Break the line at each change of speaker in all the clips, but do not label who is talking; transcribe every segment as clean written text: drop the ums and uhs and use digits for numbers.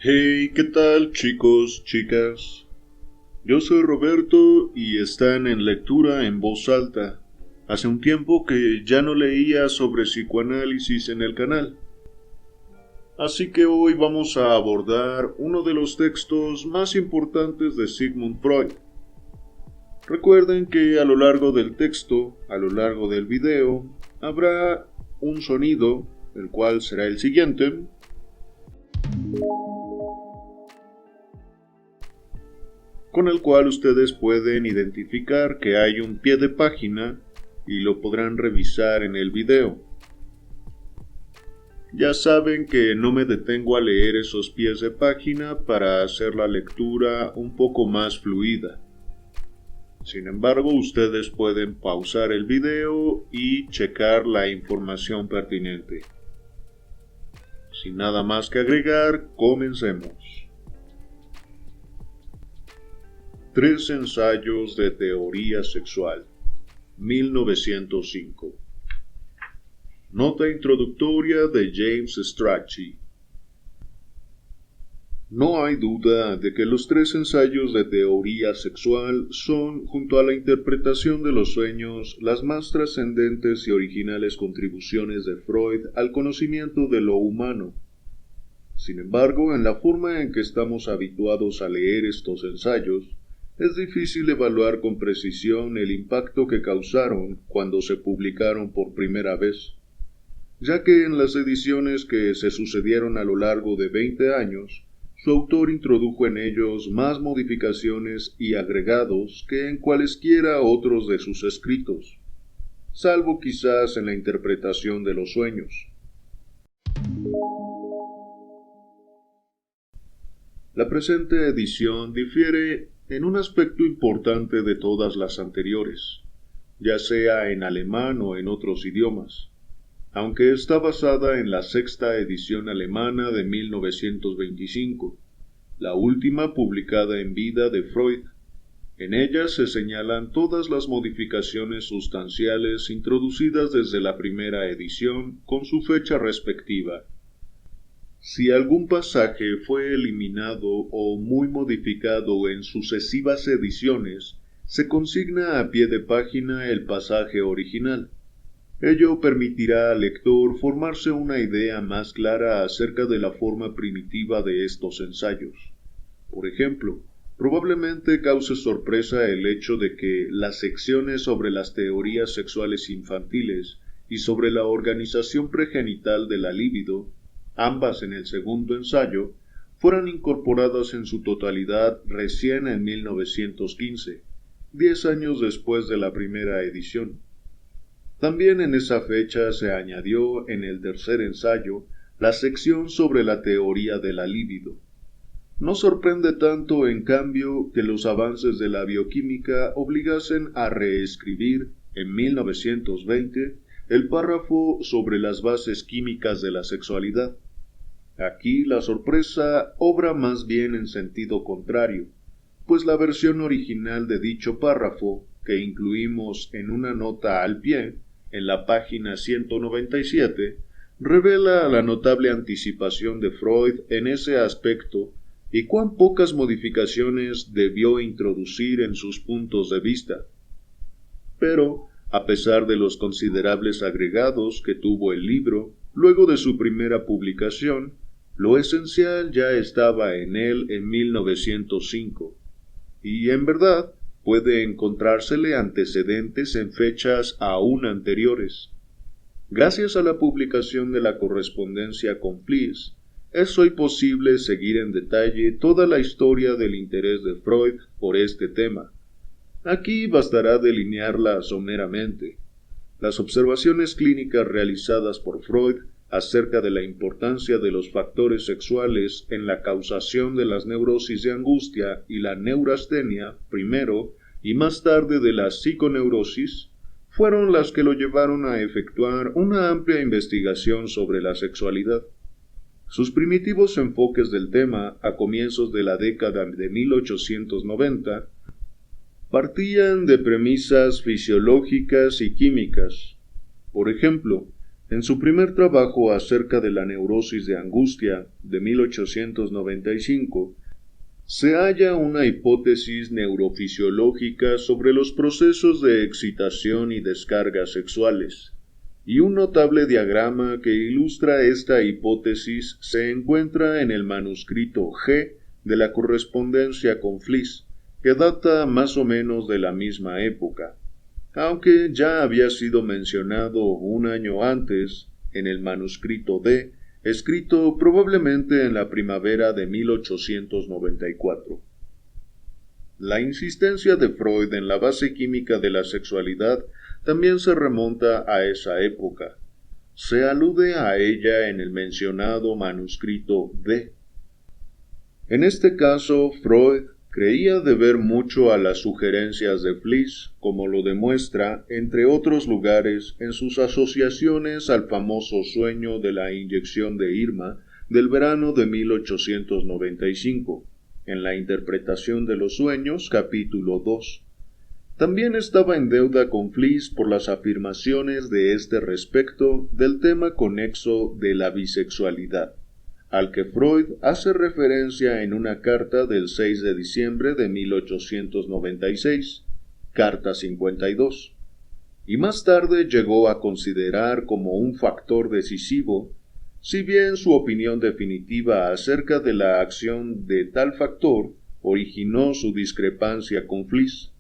Hey, ¿qué tal, chicos, chicas? Yo soy Roberto y están en lectura en voz alta. Hace un tiempo que ya no leía sobre psicoanálisis en el canal. Así que hoy vamos a abordar uno de los textos más importantes de Sigmund Freud. Recuerden que a lo largo del texto, a lo largo del video, habrá un sonido, el cual será el siguiente, con el cual ustedes pueden identificar que hay un pie de página y lo podrán revisar en el video. Ya saben que no me detengo a leer esos pies de página para hacer la lectura un poco más fluida. Sin embargo, ustedes pueden pausar el video y checar la información pertinente. Sin nada más que agregar, comencemos. 3 ensayos de teoría sexual, 1905. Nota introductoria de James Strachey. No hay duda de que los 3 ensayos de teoría sexual son, junto a la interpretación de los sueños, las más trascendentes y originales contribuciones de Freud al conocimiento de lo humano. Sin embargo, en la forma en que estamos habituados a leer estos ensayos, es difícil evaluar con precisión el impacto que causaron cuando se publicaron por primera vez, ya que en las ediciones que se sucedieron a lo largo de 20 años, su autor introdujo en ellos más modificaciones y agregados que en cualesquiera otros de sus escritos, salvo quizás en la interpretación de los sueños. La presente edición difiere en un aspecto importante de todas las anteriores, ya sea en alemán o en otros idiomas, aunque está basada en la sexta edición alemana de 1925, la última publicada en vida de Freud. En ella se señalan todas las modificaciones sustanciales introducidas desde la primera edición con su fecha respectiva. Si algún pasaje fue eliminado o muy modificado en sucesivas ediciones, se consigna a pie de página el pasaje original. Ello permitirá al lector formarse una idea más clara acerca de la forma primitiva de estos ensayos. Por ejemplo, probablemente cause sorpresa el hecho de que las secciones sobre las teorías sexuales infantiles y sobre la organización pregenital de la libido, ambas en el segundo ensayo, fueran incorporadas en su totalidad recién en 1915, 10 años después de la primera edición. También en esa fecha se añadió en el tercer ensayo la sección sobre la teoría de la libido. No sorprende tanto, en cambio, que los avances de la bioquímica obligasen a reescribir, en 1920, el párrafo sobre las bases químicas de la sexualidad. Aquí la sorpresa obra más bien en sentido contrario, pues la versión original de dicho párrafo, que incluimos en una nota al pie, en la página 197, revela la notable anticipación de Freud en ese aspecto y cuán pocas modificaciones debió introducir en sus puntos de vista. Pero, a pesar de los considerables agregados que tuvo el libro, luego de su primera publicación, lo esencial ya estaba en él en 1905, y en verdad puede encontrársele antecedentes en fechas aún anteriores. Gracias a la publicación de la correspondencia con Fliess, es hoy posible seguir en detalle toda la historia del interés de Freud por este tema. Aquí bastará delinearla someramente. Las observaciones clínicas realizadas por Freud acerca de la importancia de los factores sexuales en la causación de las neurosis de angustia y la neurastenia, primero, y más tarde de la psiconeurosis, fueron las que lo llevaron a efectuar una amplia investigación sobre la sexualidad. Sus primitivos enfoques del tema, a comienzos de la década de 1890, partían de premisas fisiológicas y químicas. Por ejemplo, En su primer trabajo acerca de la neurosis de angustia, de 1895, se halla una hipótesis neurofisiológica sobre los procesos de excitación y descarga sexuales, y un notable diagrama que ilustra esta hipótesis se encuentra en el manuscrito G de la correspondencia con Fliess, que data más o menos de la misma época, aunque ya había sido mencionado un año antes en el manuscrito D, escrito probablemente en la primavera de 1894. La insistencia de Freud en la base química de la sexualidad también se remonta a esa época. Se alude a ella en el mencionado manuscrito D. En este caso, Freud creía deber mucho a las sugerencias de Fliess, como lo demuestra, entre otros lugares, en sus asociaciones al famoso sueño de la inyección de Irma del verano de 1895, en la interpretación de los sueños, capítulo 2. También estaba en deuda con Fliess por las afirmaciones de este respecto del tema conexo de la bisexualidad, al que Freud hace referencia en una carta del 6 de diciembre de 1896, carta 52, y más tarde llegó a considerar como un factor decisivo, si bien su opinión definitiva acerca de la acción de tal factor originó su discrepancia con Fliess.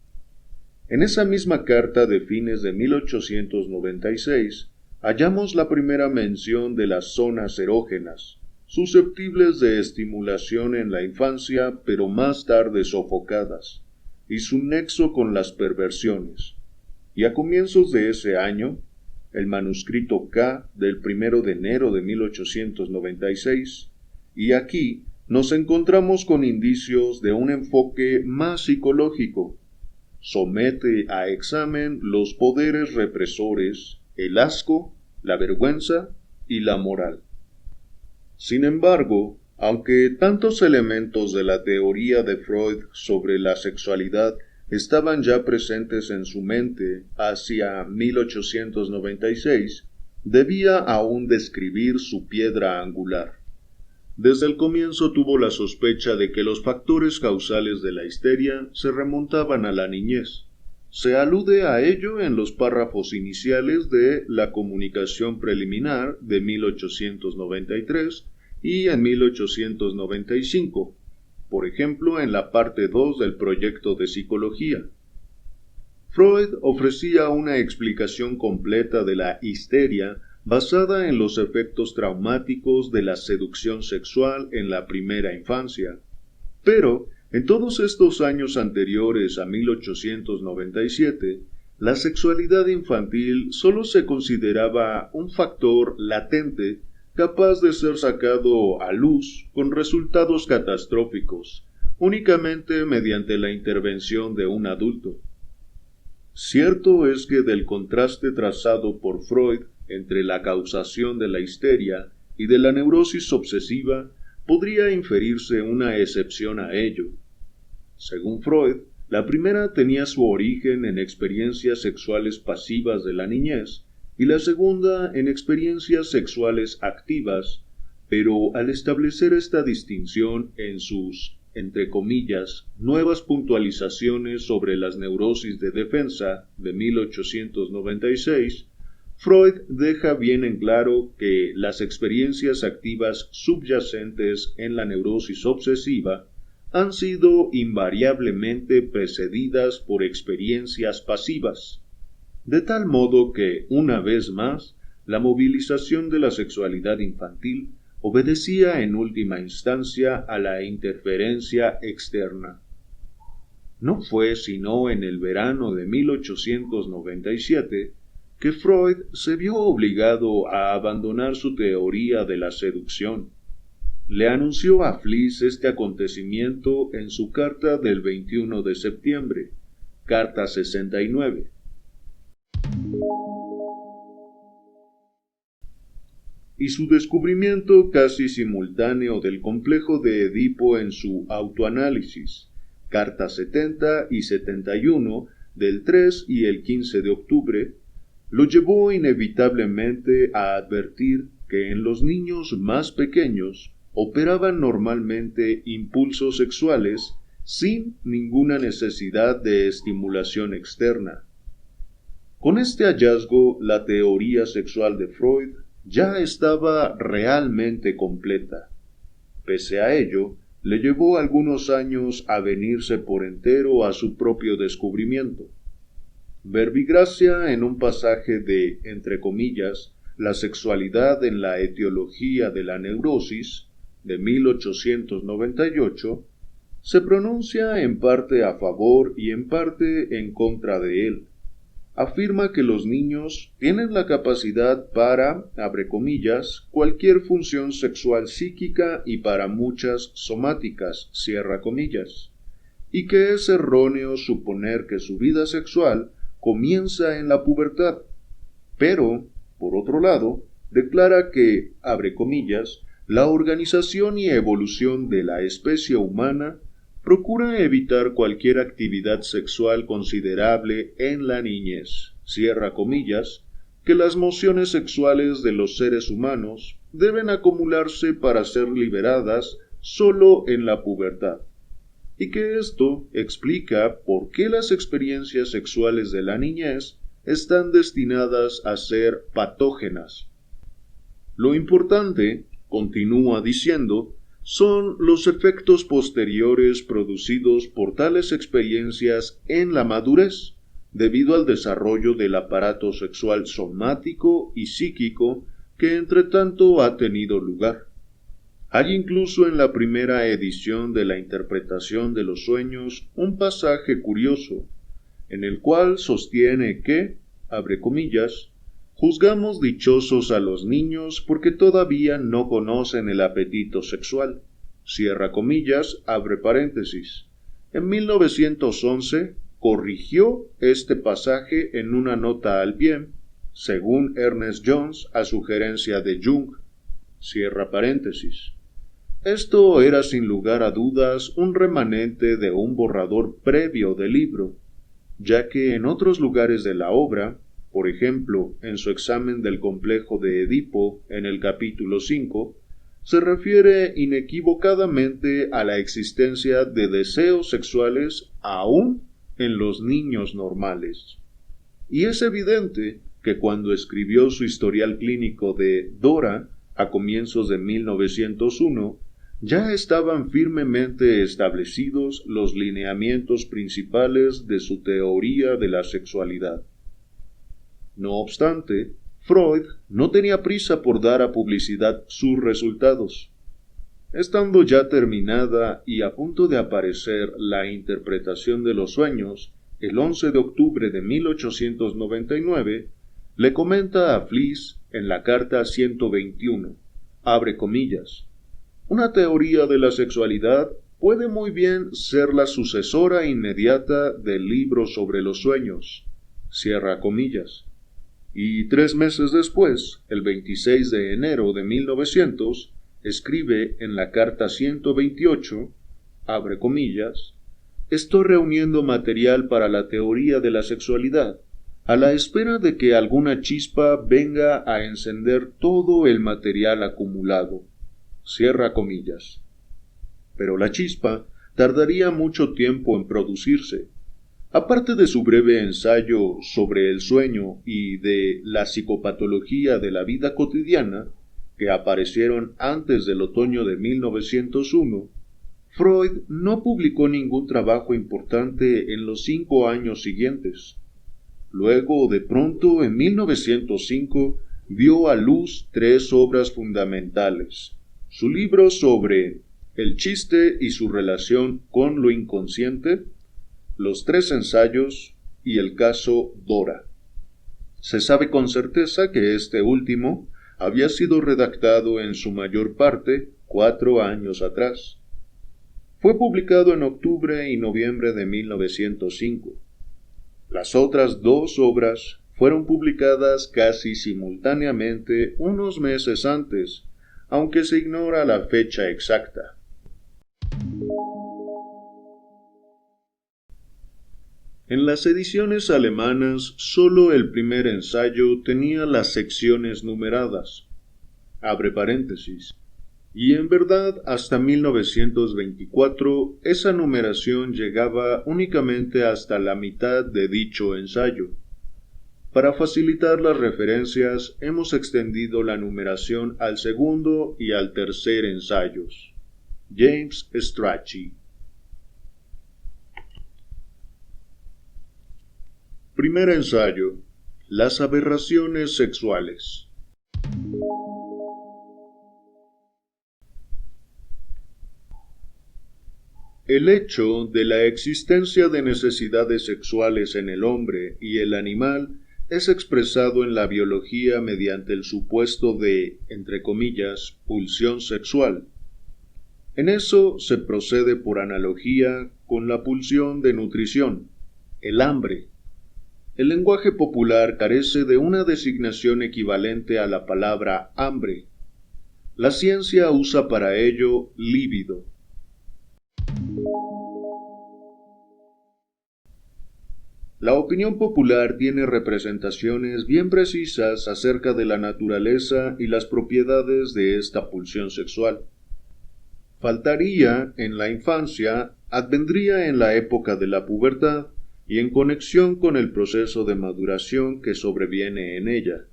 En esa misma carta de fines de 1896, hallamos la primera mención de las zonas erógenas, susceptibles de estimulación en la infancia, pero más tarde sofocadas, y su nexo con las perversiones. Y a comienzos de ese año, el manuscrito K del 1 de enero de 1896, y aquí nos encontramos con indicios de un enfoque más psicológico. Somete a examen los poderes represores, el asco, la vergüenza y la moral. Sin embargo, aunque tantos elementos de la teoría de Freud sobre la sexualidad estaban ya presentes en su mente hacia 1896, debía aún describir su piedra angular. Desde el comienzo tuvo la sospecha de que los factores causales de la histeria se remontaban a la niñez. Se alude a ello en los párrafos iniciales de La comunicación preliminar de 1893 y en 1895, por ejemplo en la parte 2 del proyecto de psicología. Freud ofrecía una explicación completa de la histeria basada en los efectos traumáticos de la seducción sexual en la primera infancia, pero en todos estos años anteriores a 1897, la sexualidad infantil solo se consideraba un factor latente capaz de ser sacado a luz con resultados catastróficos, únicamente mediante la intervención de un adulto. Cierto es que del contraste trazado por Freud entre la causación de la histeria y de la neurosis obsesiva, podría inferirse una excepción a ello. Según Freud, la primera tenía su origen en experiencias sexuales pasivas de la niñez y la segunda en experiencias sexuales activas, pero al establecer esta distinción en sus, entre comillas, nuevas puntualizaciones sobre las neurosis de defensa de 1896, Freud deja bien en claro que las experiencias activas subyacentes en la neurosis obsesiva han sido invariablemente precedidas por experiencias pasivas, de tal modo que, una vez más, la movilización de la sexualidad infantil obedecía en última instancia a la interferencia externa. No fue sino en el verano de 1897 que Freud se vio obligado a abandonar su teoría de la seducción. Le anunció a Fliess este acontecimiento en su carta del 21 de septiembre, carta 69. Y su descubrimiento casi simultáneo del complejo de Edipo en su autoanálisis, carta 70 y 71 del 3 y el 15 de octubre, lo llevó inevitablemente a advertir que en los niños más pequeños operaban normalmente impulsos sexuales sin ninguna necesidad de estimulación externa. Con este hallazgo, la teoría sexual de Freud ya estaba realmente completa. Pese a ello, le llevó algunos años a venirse por entero a su propio descubrimiento. Verbigracia, en un pasaje de, entre comillas, La sexualidad en la etiología de la neurosis, de 1898, se pronuncia en parte a favor y en parte en contra de él. Afirma que los niños tienen la capacidad para, abre comillas, cualquier función sexual psíquica y para muchas somáticas, cierra comillas, y que es erróneo suponer que su vida sexual comienza en la pubertad, pero, por otro lado, declara que, abre comillas, la organización y evolución de la especie humana procura evitar cualquier actividad sexual considerable en la niñez, cierra comillas, que las mociones sexuales de los seres humanos deben acumularse para ser liberadas solo en la pubertad, y que esto explica por qué las experiencias sexuales de la niñez están destinadas a ser patógenas. Lo importante, continúa diciendo, son los efectos posteriores producidos por tales experiencias en la madurez, debido al desarrollo del aparato sexual somático y psíquico que entretanto ha tenido lugar. Hay incluso en la primera edición de la interpretación de los sueños un pasaje curioso, en el cual sostiene que, abre comillas, juzgamos dichosos a los niños porque todavía no conocen el apetito sexual, cierra comillas, abre paréntesis. En 1911 corrigió este pasaje en una nota al pie, según Ernest Jones a sugerencia de Jung, cierra paréntesis. Esto era sin lugar a dudas un remanente de un borrador previo del libro, ya que en otros lugares de la obra, por ejemplo, en su examen del complejo de Edipo en el capítulo 5, se refiere inequívocamente a la existencia de deseos sexuales aún en los niños normales. Y es evidente que cuando escribió su historial clínico de Dora a comienzos de 1901, ya estaban firmemente establecidos los lineamientos principales de su teoría de la sexualidad. No obstante, Freud no tenía prisa por dar a publicidad sus resultados. Estando ya terminada y a punto de aparecer la interpretación de los sueños, el 11 de octubre de 1899, le comenta a Fliess en la carta 121, abre comillas, una teoría de la sexualidad puede muy bien ser la sucesora inmediata del libro sobre los sueños, cierra comillas. Y 3 meses después, el 26 de enero de 1900, escribe en la carta 128, abre comillas, estoy reuniendo material para la teoría de la sexualidad, a la espera de que alguna chispa venga a encender todo el material acumulado, cierra comillas. Pero la chispa tardaría mucho tiempo en producirse. Aparte de su breve ensayo sobre el sueño y de la psicopatología de la vida cotidiana, que aparecieron antes del otoño de 1901, Freud no publicó ningún trabajo importante en los 5 años siguientes. Luego, de pronto, en 1905, dio a luz 3 obras fundamentales. Su libro sobre el chiste y su relación con lo inconsciente, los 3 ensayos y el caso Dora. Se sabe con certeza que este último había sido redactado en su mayor parte 4 años atrás. Fue publicado en octubre y noviembre de 1905. Las otras 2 obras fueron publicadas casi simultáneamente unos meses antes, aunque se ignora la fecha exacta. En las ediciones alemanas, solo el primer ensayo tenía las secciones numeradas. Abre paréntesis. Y en verdad, hasta 1924, esa numeración llegaba únicamente hasta la mitad de dicho ensayo. Para facilitar las referencias, hemos extendido la numeración al segundo y al tercer ensayos. James Strachey. Primer ensayo. Las aberraciones sexuales. El hecho de la existencia de necesidades sexuales en el hombre y el animal es expresado en la biología mediante el supuesto de, entre comillas, pulsión sexual. En eso se procede por analogía con la pulsión de nutrición, el hambre. El lenguaje popular carece de una designación equivalente a la palabra hambre. La ciencia usa para ello líbido. La opinión popular tiene representaciones bien precisas acerca de la naturaleza y las propiedades de esta pulsión sexual. Faltaría en la infancia, advendría en la época de la pubertad y en conexión con el proceso de maduración que sobreviene en ella.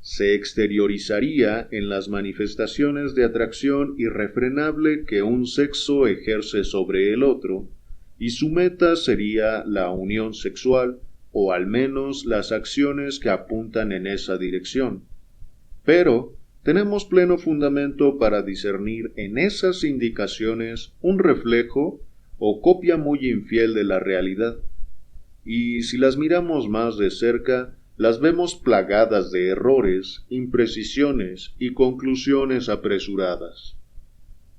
Se exteriorizaría en las manifestaciones de atracción irrefrenable que un sexo ejerce sobre el otro, y su meta sería la unión sexual, o al menos las acciones que apuntan en esa dirección. Pero tenemos pleno fundamento para discernir en esas indicaciones un reflejo o copia muy infiel de la realidad, y si las miramos más de cerca, las vemos plagadas de errores, imprecisiones y conclusiones apresuradas.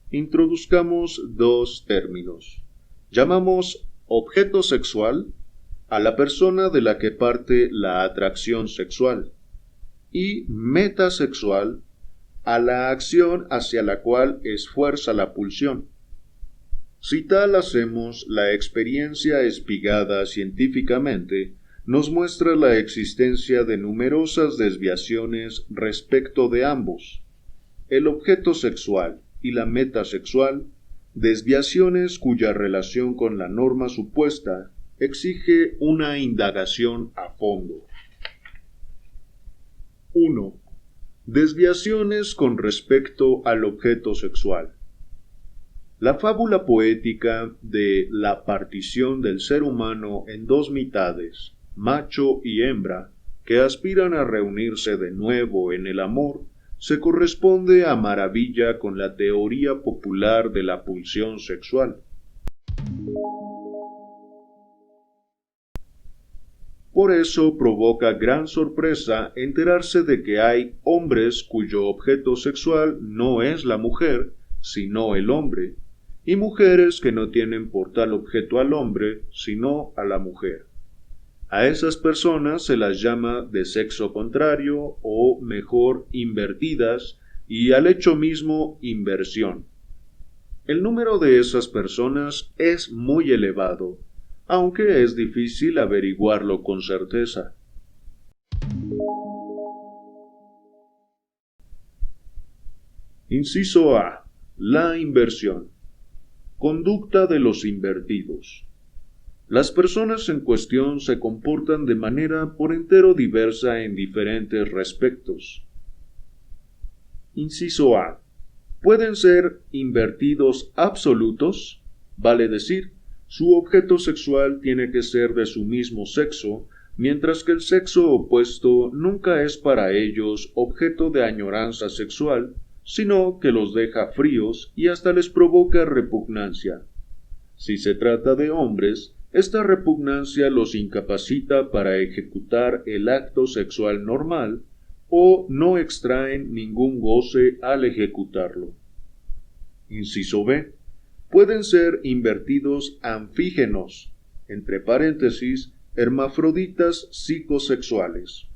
Introduzcamos dos términos. Llamamos objeto sexual a la persona de la que parte la atracción sexual y metasexual a la acción hacia la cual esfuerza la pulsión. Si tal hacemos, la experiencia espigada científicamente nos muestra la existencia de numerosas desviaciones respecto de ambos, el objeto sexual y la metasexual, desviaciones cuya relación con la norma supuesta exige una indagación a fondo. 1. Desviaciones con respecto al objeto sexual. La fábula poética de la partición del ser humano en dos mitades, macho y hembra, que aspiran a reunirse de nuevo en el amor, se corresponde a maravilla con la teoría popular de la pulsión sexual. Por eso provoca gran sorpresa enterarse de que hay hombres cuyo objeto sexual no es la mujer, sino el hombre, y mujeres que no tienen por tal objeto al hombre, sino a la mujer. A esas personas se las llama de sexo contrario o, mejor, invertidas, y al hecho mismo inversión. El número de esas personas es muy elevado, aunque es difícil averiguarlo con certeza. Inciso A. La inversión. Conducta de los invertidos. Las personas en cuestión se comportan de manera por entero diversa en diferentes respectos. Inciso A. Pueden ser invertidos absolutos, vale decir, su objeto sexual tiene que ser de su mismo sexo, mientras que el sexo opuesto nunca es para ellos objeto de añoranza sexual, sino que los deja fríos y hasta les provoca repugnancia. Si se trata de hombres, esta repugnancia los incapacita para ejecutar el acto sexual normal o no extraen ningún goce al ejecutarlo. Inciso B. Pueden ser invertidos anfígenos, entre paréntesis, hermafroditas psicosexuales.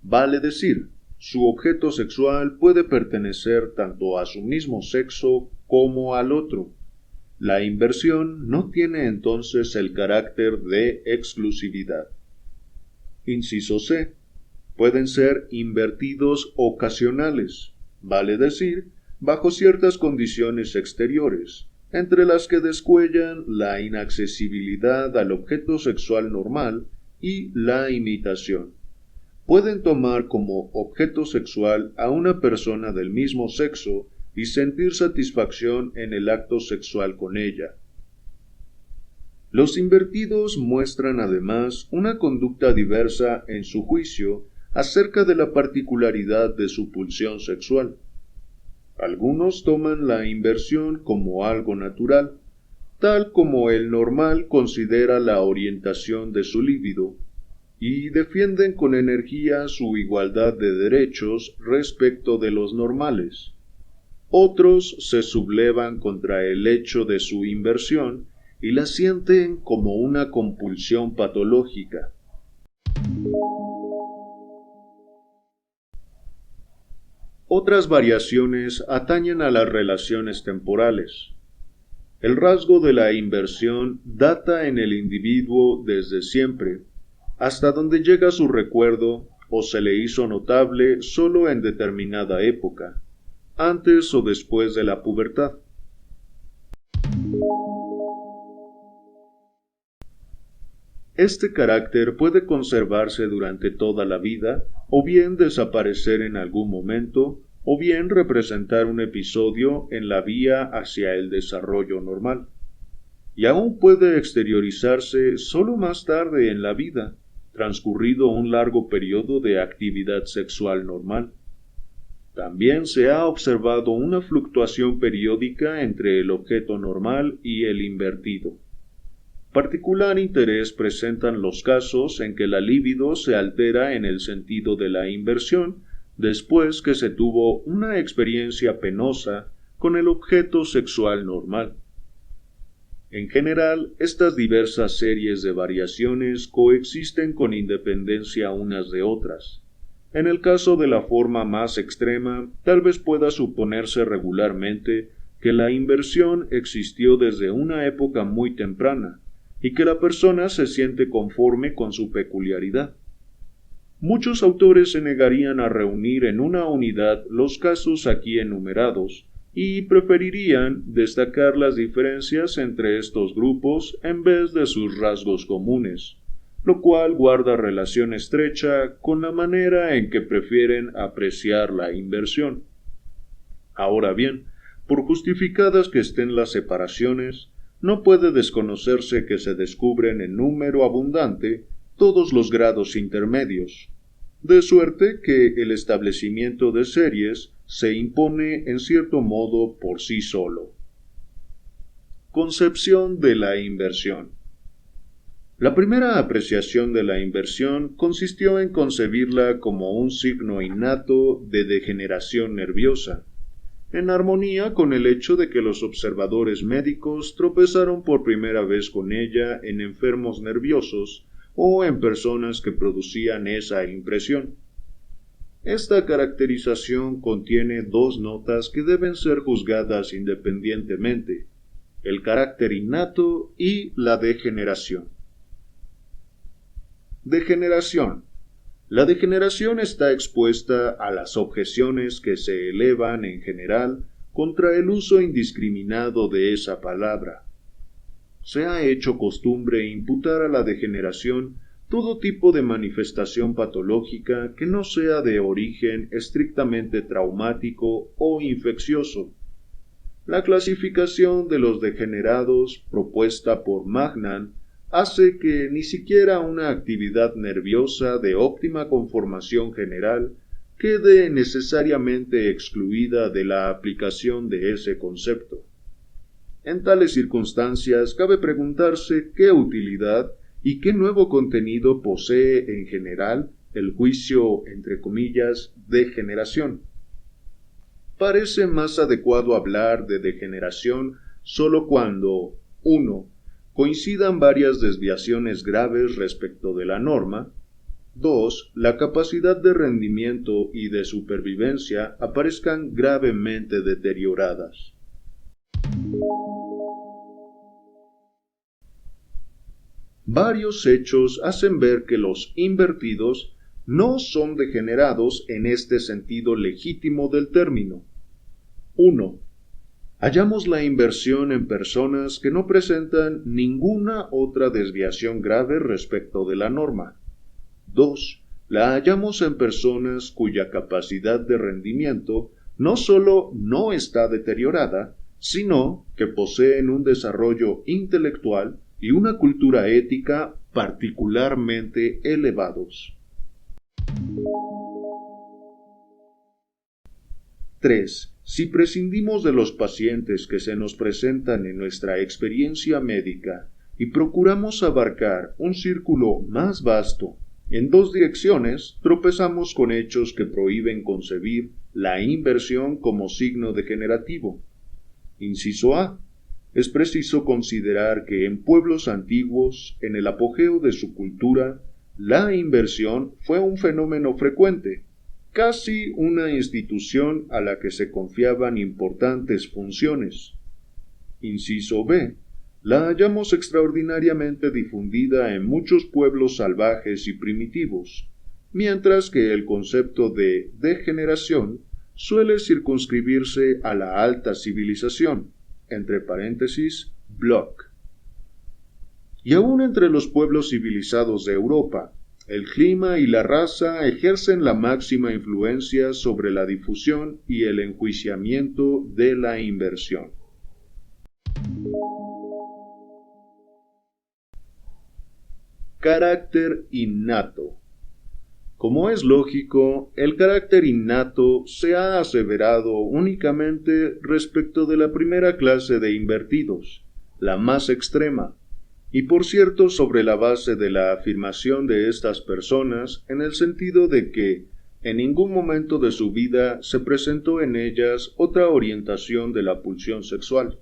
Vale decir, su objeto sexual puede pertenecer tanto a su mismo sexo como al otro. La inversión no tiene entonces el carácter de exclusividad. Inciso C. Pueden ser invertidos ocasionales, vale decir, bajo ciertas condiciones exteriores, entre las que descuellan la inaccesibilidad al objeto sexual normal y la imitación. Pueden tomar como objeto sexual a una persona del mismo sexo y sentir satisfacción en el acto sexual con ella. Los invertidos muestran además una conducta diversa en su juicio acerca de la particularidad de su pulsión sexual. Algunos toman la inversión como algo natural, tal como el normal considera la orientación de su líbido, y defienden con energía su igualdad de derechos respecto de los normales. Otros se sublevan contra el hecho de su inversión y la sienten como una compulsión patológica. Otras variaciones atañen a las relaciones temporales. El rasgo de la inversión data en el individuo desde siempre, hasta donde llega su recuerdo o se le hizo notable solo en determinada época, antes o después de la pubertad. Este carácter puede conservarse durante toda la vida, o bien desaparecer en algún momento, o bien representar un episodio en la vía hacia el desarrollo normal. Y aún puede exteriorizarse solo más tarde en la vida, transcurrido un largo periodo de actividad sexual normal. También se ha observado una fluctuación periódica entre el objeto normal y el invertido. Particular interés presentan los casos en que la libido se altera en el sentido de la inversión después que se tuvo una experiencia penosa con el objeto sexual normal. En general, estas diversas series de variaciones coexisten con independencia unas de otras. En el caso de la forma más extrema, tal vez pueda suponerse regularmente que la inversión existió desde una época muy temprana, y que la persona se siente conforme con su peculiaridad. Muchos autores se negarían a reunir en una unidad los casos aquí enumerados, y preferirían destacar las diferencias entre estos grupos en vez de sus rasgos comunes, lo cual guarda relación estrecha con la manera en que prefieren apreciar la inversión. Ahora bien, por justificadas que estén las separaciones, no puede desconocerse que se descubren en número abundante todos los grados intermedios, de suerte que el establecimiento de series se impone en cierto modo por sí solo. Concepción de la inversión. La primera apreciación de la inversión consistió en concebirla como un signo innato de degeneración nerviosa, en armonía con el hecho de que los observadores médicos tropezaron por primera vez con ella en enfermos nerviosos o en personas que producían esa impresión. Esta caracterización contiene dos notas que deben ser juzgadas independientemente: el carácter innato y la degeneración. Degeneración. La degeneración está expuesta a las objeciones que se elevan en general contra el uso indiscriminado de esa palabra. Se ha hecho costumbre imputar a la degeneración todo tipo de manifestación patológica que no sea de origen estrictamente traumático o infeccioso. La clasificación de los degenerados propuesta por Magnan hace que ni siquiera una actividad nerviosa de óptima conformación general quede necesariamente excluida de la aplicación de ese concepto. En tales circunstancias cabe preguntarse qué utilidad y qué nuevo contenido posee en general el juicio, entre comillas, degeneración. Parece más adecuado hablar de degeneración solo cuando 1. Coincidan varias desviaciones graves respecto de la norma. 2. La capacidad de rendimiento y de supervivencia aparezcan gravemente deterioradas. varios hechos hacen ver que los invertidos no son degenerados en este sentido legítimo del término. 1. Hallamos la inversión en personas que no presentan ninguna otra desviación grave respecto de la norma. 2. La hallamos en personas cuya capacidad de rendimiento no solo no está deteriorada, sino que poseen un desarrollo intelectual y una cultura ética particularmente elevados. 3. Si prescindimos de los pacientes que se nos presentan en nuestra experiencia médica y procuramos abarcar un círculo más vasto, en dos direcciones tropezamos con hechos que prohíben concebir la inversión como signo degenerativo. Inciso A. Es preciso considerar que en pueblos antiguos, en el apogeo de su cultura, la inversión fue un fenómeno frecuente, casi una institución a la que se confiaban importantes funciones. Inciso B. La hallamos extraordinariamente difundida en muchos pueblos salvajes y primitivos, mientras que el concepto de degeneración suele circunscribirse a la alta civilización, entre paréntesis, Bloch. Y aún entre los pueblos civilizados de Europa, el clima y la raza ejercen la máxima influencia sobre la difusión y el enjuiciamiento de la inversión. Carácter innato. Como es lógico, el carácter innato se ha aseverado únicamente respecto de la primera clase de invertidos, la más extrema, y por cierto sobre la base de la afirmación de estas personas en el sentido de que en ningún momento de su vida se presentó en ellas otra orientación de la pulsión sexual.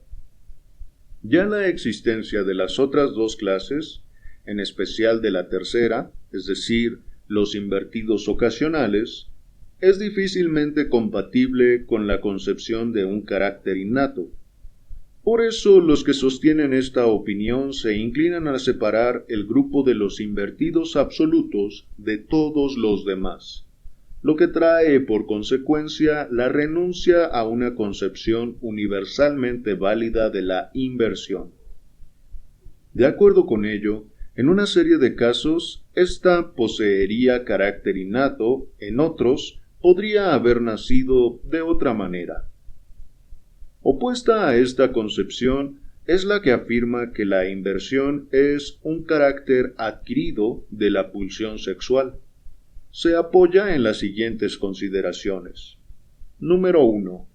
Ya la existencia de las otras dos clases, en especial de la tercera, es decir, los invertidos ocasionales, es difícilmente compatible con la concepción de un carácter innato. Por eso los que sostienen esta opinión se inclinan a separar el grupo de los invertidos absolutos de todos los demás, lo que trae por consecuencia la renuncia a una concepción universalmente válida de la inversión. De acuerdo con ello, en una serie de casos, ésta poseería carácter innato, en otros, podría haber nacido de otra manera. Opuesta a esta concepción es la que afirma que la inversión es un carácter adquirido de la pulsión sexual. Se apoya en las siguientes consideraciones. Número 1.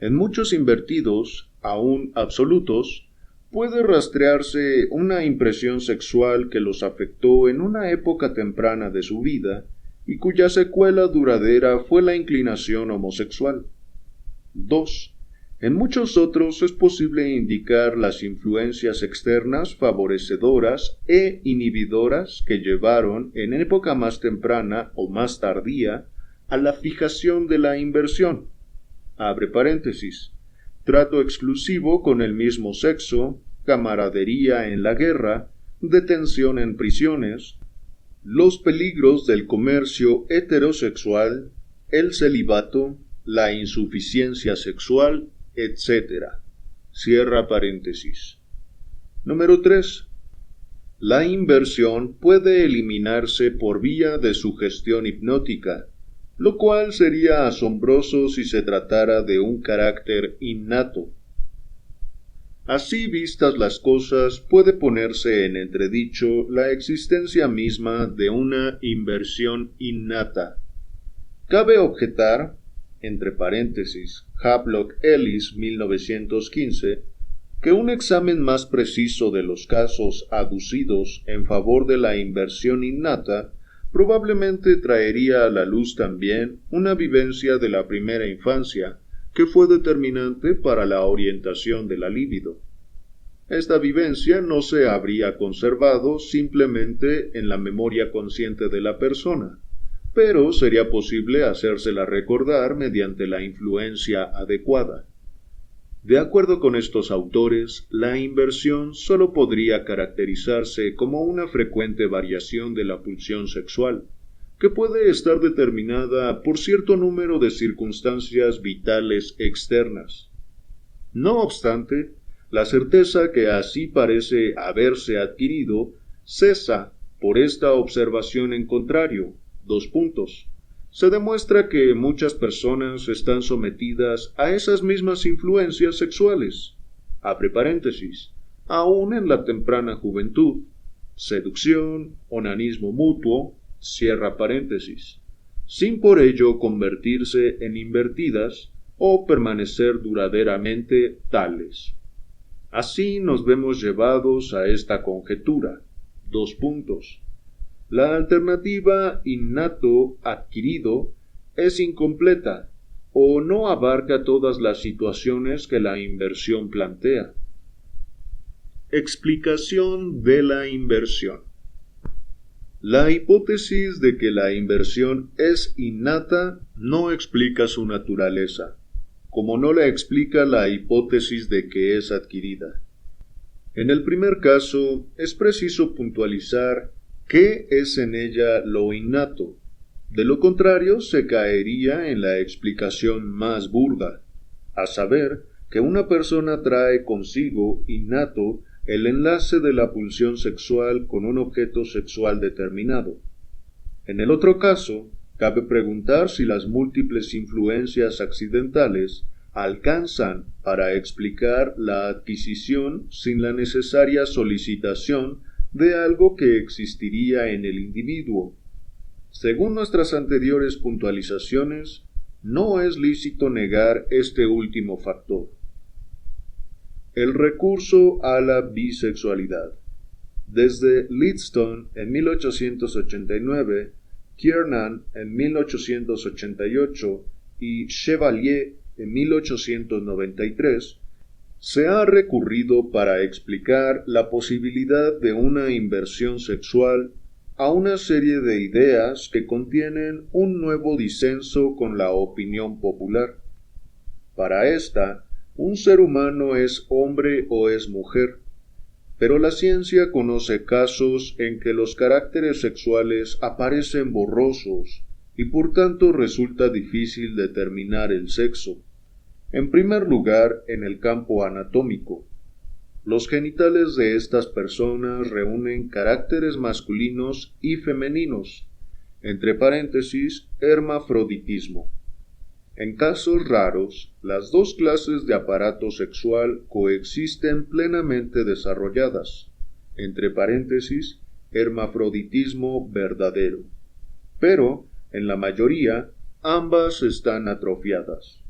En muchos invertidos, aún absolutos, puede rastrearse una impresión sexual que los afectó en una época temprana de su vida y cuya secuela duradera fue la inclinación homosexual. 2. En muchos otros es posible indicar las influencias externas favorecedoras e inhibidoras que llevaron en época más temprana o más tardía a la fijación de la inversión. Abre paréntesis. Trato exclusivo con el mismo sexo, camaradería en la guerra, detención en prisiones, los peligros del comercio heterosexual, el celibato, la insuficiencia sexual, etc. Cierra paréntesis. Número 3. La inversión puede eliminarse por vía de sugestión hipnótica, lo cual sería asombroso si se tratara de un carácter innato. Así vistas las cosas, puede ponerse en entredicho la existencia misma de una inversión innata. Cabe objetar, entre paréntesis, Havelock Ellis 1915, que un examen más preciso de los casos aducidos en favor de la inversión innata probablemente traería a la luz también una vivencia de la primera infancia que fue determinante para la orientación de la libido. Esta vivencia no se habría conservado simplemente en la memoria consciente de la persona, pero sería posible hacérsela recordar mediante la influencia adecuada. De acuerdo con estos autores, la inversión solo podría caracterizarse como una frecuente variación de la pulsión sexual, que puede estar determinada por cierto número de circunstancias vitales externas. No obstante, la certeza que así parece haberse adquirido cesa por esta observación en contrario. Se demuestra que muchas personas están sometidas a esas mismas influencias sexuales, abre paréntesis, aún en la temprana juventud, seducción, onanismo mutuo, cierra paréntesis, sin por ello convertirse en invertidas o permanecer duraderamente tales. Así nos vemos llevados a esta conjetura. La alternativa innato-adquirido es incompleta o no abarca todas las situaciones que la inversión plantea. Explicación de la inversión. La hipótesis de que la inversión es innata no explica su naturaleza, como no la explica la hipótesis de que es adquirida. En el primer caso, es preciso puntualizar qué es en ella lo innato. De lo contrario, se caería en la explicación más burda, a saber, que una persona trae consigo innato el enlace de la pulsión sexual con un objeto sexual determinado. En el otro caso, cabe preguntar si las múltiples influencias accidentales alcanzan para explicar la adquisición sin la necesaria solicitación de algo que existiría en el individuo. Según nuestras anteriores puntualizaciones, no es lícito negar este último factor. El recurso a la bisexualidad. Desde Lidstone en 1889, Kiernan en 1888 y Chevalier en 1893, se ha recurrido para explicar la posibilidad de una inversión sexual a una serie de ideas que contienen un nuevo disenso con la opinión popular. Para esta, un ser humano es hombre o es mujer, pero la ciencia conoce casos en que los caracteres sexuales aparecen borrosos y por tanto resulta difícil determinar el sexo. En primer lugar, en el campo anatómico. Los genitales de estas personas reúnen caracteres masculinos y femeninos, entre paréntesis, hermafroditismo. En casos raros, las dos clases de aparato sexual coexisten plenamente desarrolladas, entre paréntesis, hermafroditismo verdadero. Pero, en la mayoría, ambas están atrofiadas.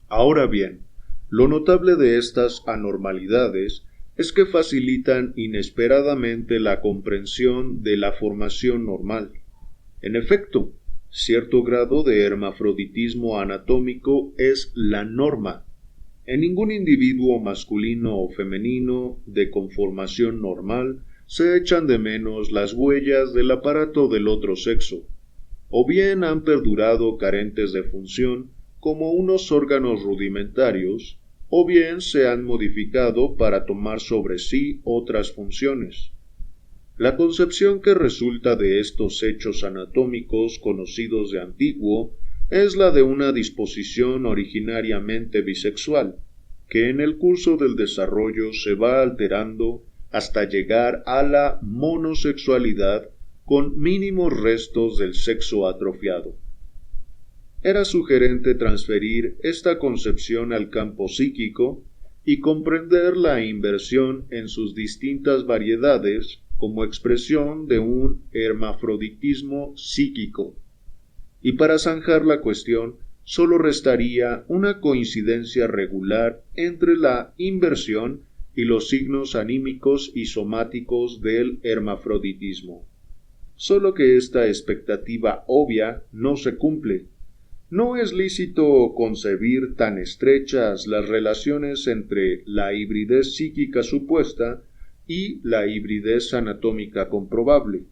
Ahora bien, lo notable de estas anormalidades es que facilitan inesperadamente la comprensión de la formación normal. En efecto, cierto grado de hermafroditismo anatómico es la norma. En ningún individuo masculino o femenino de conformación normal se echan de menos las huellas del aparato del otro sexo, o bien han perdurado carentes de función como unos órganos rudimentarios, o bien se han modificado para tomar sobre sí otras funciones. La concepción que resulta de estos hechos anatómicos conocidos de antiguo es la de una disposición originariamente bisexual, que en el curso del desarrollo se va alterando hasta llegar a la monosexualidad con mínimos restos del sexo atrofiado. Era sugerente transferir esta concepción al campo psíquico y comprender la inversión en sus distintas variedades como expresión de un hermafroditismo psíquico. Y para zanjar la cuestión, sólo restaría una coincidencia regular entre la inversión y los signos anímicos y somáticos del hermafroditismo. Solo que esta expectativa obvia no se cumple. No es lícito concebir tan estrechas las relaciones entre la hibridez psíquica supuesta y la hibridez anatómica comprobable.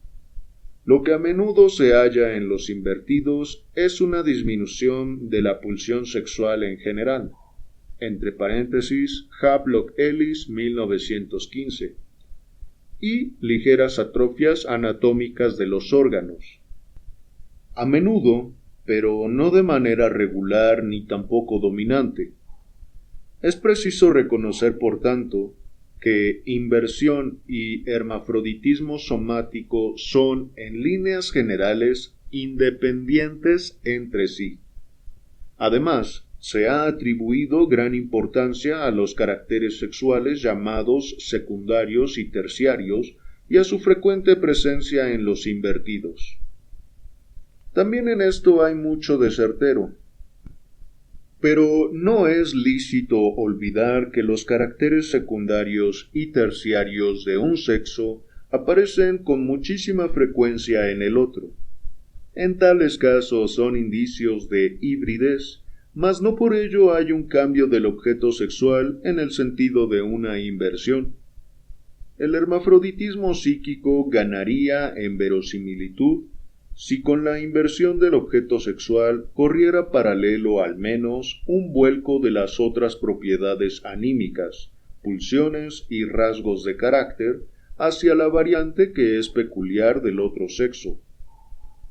Lo que a menudo se halla en los invertidos es una disminución de la pulsión sexual en general, entre paréntesis, Havelock Ellis, 1915, y ligeras atrofias anatómicas de los órganos. A menudo, pero no de manera regular ni tampoco dominante. Es preciso reconocer, por tanto, que inversión y hermafroditismo somático son, en líneas generales, independientes entre sí. Además, se ha atribuido gran importancia a los caracteres sexuales llamados secundarios y terciarios y a su frecuente presencia en los invertidos. También en esto hay mucho de certero. Pero no es lícito olvidar que los caracteres secundarios y terciarios de un sexo aparecen con muchísima frecuencia en el otro. En tales casos son indicios de hibridez, mas no por ello hay un cambio del objeto sexual en el sentido de una inversión. El hermafroditismo psíquico ganaría en verosimilitud si con la inversión del objeto sexual corriera paralelo al menos un vuelco de las otras propiedades anímicas, pulsiones y rasgos de carácter hacia la variante que es peculiar del otro sexo.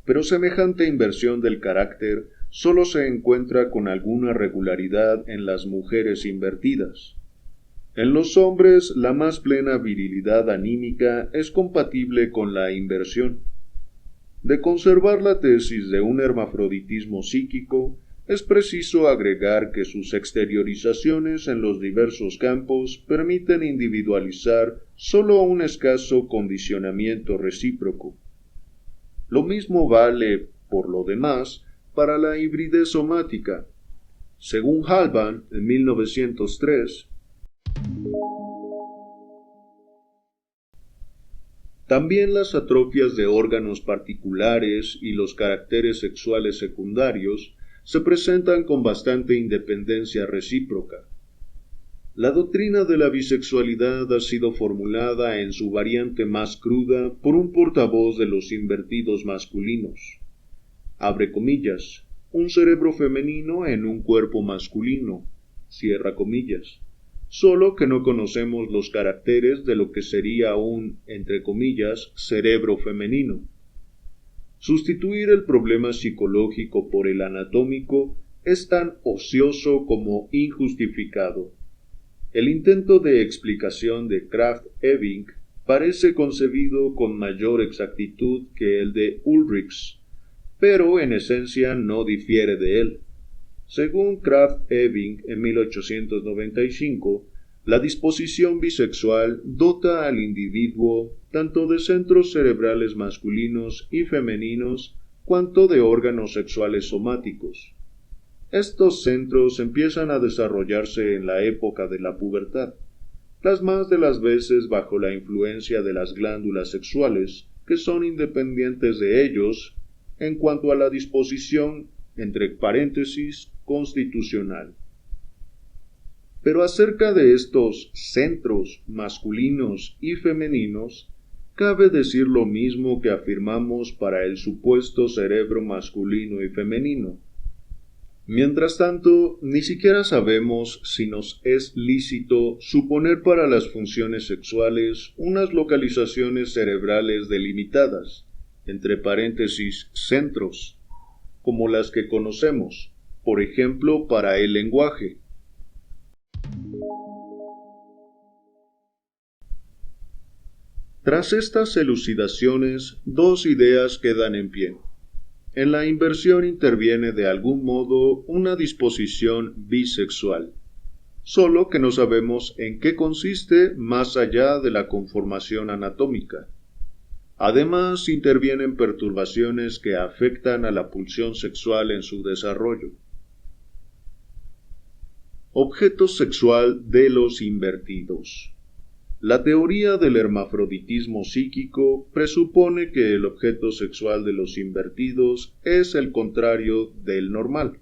Pero semejante inversión del carácter sólo se encuentra con alguna regularidad en las mujeres invertidas. En los hombres, la más plena virilidad anímica es compatible con la inversión. De conservar la tesis de un hermafroditismo psíquico, es preciso agregar que sus exteriorizaciones en los diversos campos permiten individualizar sólo un escaso condicionamiento recíproco. Lo mismo vale, por lo demás, para la hibridez somática. Según Halban, en 1903, también las atrofias de órganos particulares y los caracteres sexuales secundarios se presentan con bastante independencia recíproca. La doctrina de la bisexualidad ha sido formulada en su variante más cruda por un portavoz de los invertidos masculinos. Abre comillas, un cerebro femenino en un cuerpo masculino, cierra comillas. Solo que no conocemos los caracteres de lo que sería un, entre comillas, cerebro femenino. Sustituir el problema psicológico por el anatómico es tan ocioso como injustificado. El intento de explicación de Krafft-Ebing parece concebido con mayor exactitud que el de Ulrichs, pero en esencia no difiere de él. Según Krafft-Ebing en 1895, la disposición bisexual dota al individuo tanto de centros cerebrales masculinos y femeninos cuanto de órganos sexuales somáticos. Estos centros empiezan a desarrollarse en la época de la pubertad, las más de las veces bajo la influencia de las glándulas sexuales, que son independientes de ellos en cuanto a la disposición, entre paréntesis, constitucional. Pero acerca de estos centros masculinos y femeninos, cabe decir lo mismo que afirmamos para el supuesto cerebro masculino y femenino. Mientras tanto, ni siquiera sabemos si nos es lícito suponer para las funciones sexuales unas localizaciones cerebrales delimitadas, entre paréntesis, centros, como las que conocemos, por ejemplo, para el lenguaje. Tras estas elucidaciones, dos ideas quedan en pie. En la inversión interviene de algún modo una disposición bisexual, solo que no sabemos en qué consiste más allá de la conformación anatómica. Además, intervienen perturbaciones que afectan a la pulsión sexual en su desarrollo. Objeto sexual de los invertidos. La teoría del hermafroditismo psíquico presupone que el objeto sexual de los invertidos es el contrario del normal.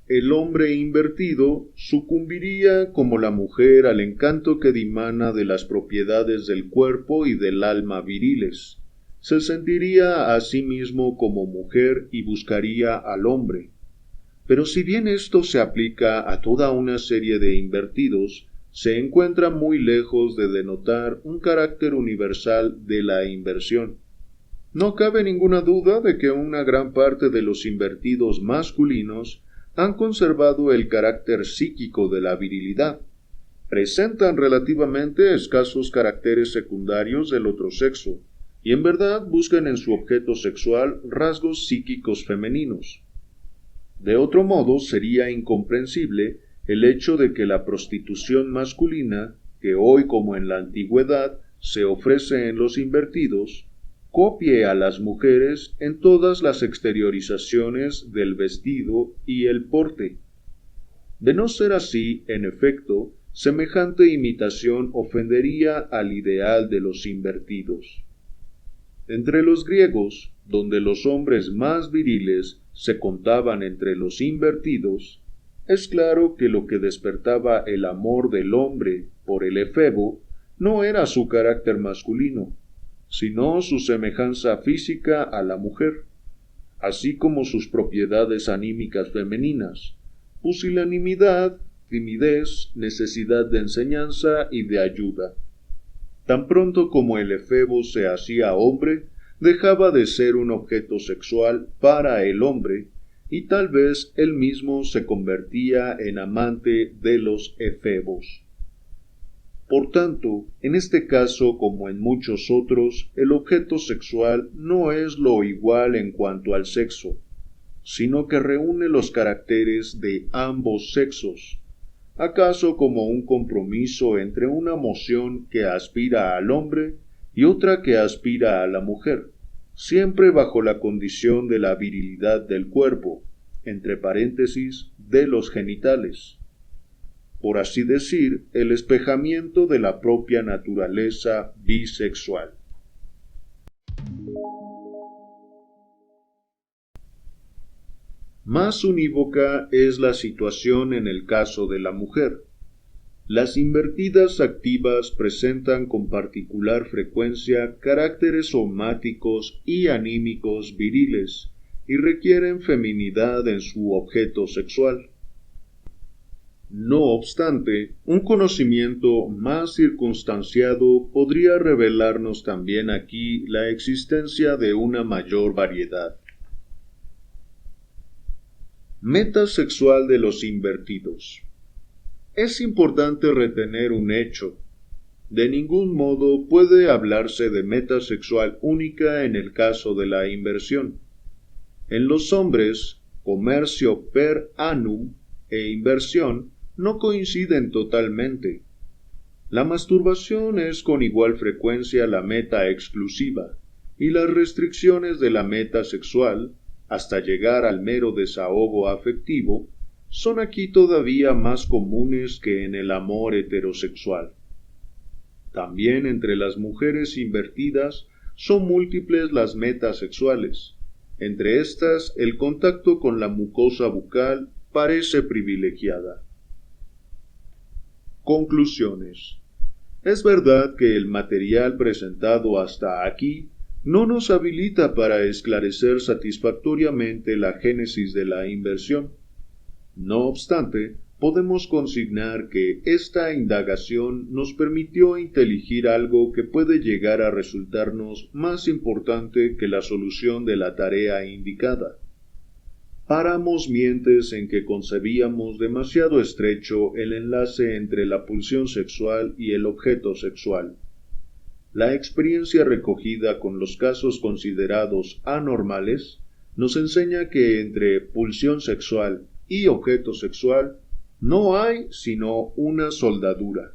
El hombre invertido sucumbiría como la mujer al encanto que dimana de las propiedades del cuerpo y del alma viriles, se sentiría a sí mismo como mujer y buscaría al hombre. Pero si bien esto se aplica a toda una serie de invertidos, se encuentra muy lejos de denotar un carácter universal de la inversión. No cabe ninguna duda de que una gran parte de los invertidos masculinos han conservado el carácter psíquico de la virilidad. Presentan relativamente escasos caracteres secundarios del otro sexo, y en verdad buscan en su objeto sexual rasgos psíquicos femeninos. De otro modo, sería incomprensible el hecho de que la prostitución masculina, que hoy como en la antigüedad se ofrece en los invertidos, copie a las mujeres en todas las exteriorizaciones del vestido y el porte. De no ser así, en efecto, semejante imitación ofendería al ideal de los invertidos. Entre los griegos, donde los hombres más viriles se contaban entre los invertidos, es claro que lo que despertaba el amor del hombre por el efebo no era su carácter masculino, sino su semejanza física a la mujer, así como sus propiedades anímicas femeninas, pusilanimidad, timidez, necesidad de enseñanza y de ayuda. Tan pronto como el efebo se hacía hombre, dejaba de ser un objeto sexual para el hombre, y tal vez él mismo se convertía en amante de los efebos. Por tanto, en este caso como en muchos otros, el objeto sexual no es lo igual en cuanto al sexo, sino que reúne los caracteres de ambos sexos, acaso como un compromiso entre una moción que aspira al hombre y otra que aspira a la mujer, siempre bajo la condición de la virilidad del cuerpo, entre paréntesis, de los genitales. Por así decir, el espejamiento de la propia naturaleza bisexual. Más unívoca es la situación en el caso de la mujer. Las invertidas activas presentan con particular frecuencia caracteres somáticos y anímicos viriles y requieren feminidad en su objeto sexual. No obstante, un conocimiento más circunstanciado podría revelarnos también aquí la existencia de una mayor variedad. Meta sexual de los invertidos. Es importante retener un hecho. De ningún modo puede hablarse de meta sexual única en el caso de la inversión. En los hombres, comercio per annum e inversión no coinciden totalmente. La masturbación es con igual frecuencia la meta exclusiva, y las restricciones de la meta sexual, hasta llegar al mero desahogo afectivo, son aquí todavía más comunes que en el amor heterosexual. También entre las mujeres invertidas son múltiples las metas sexuales. Entre estas, el contacto con la mucosa bucal parece privilegiada. Conclusiones. Es verdad que el material presentado hasta aquí no nos habilita para esclarecer satisfactoriamente la génesis de la inversión. No obstante, podemos consignar que esta indagación nos permitió inteligir algo que puede llegar a resultarnos más importante que la solución de la tarea indicada. Paramos mientes en que concebíamos demasiado estrecho el enlace entre la pulsión sexual y el objeto sexual. La experiencia recogida con los casos considerados anormales nos enseña que entre pulsión sexual y objeto sexual no hay sino una soldadura,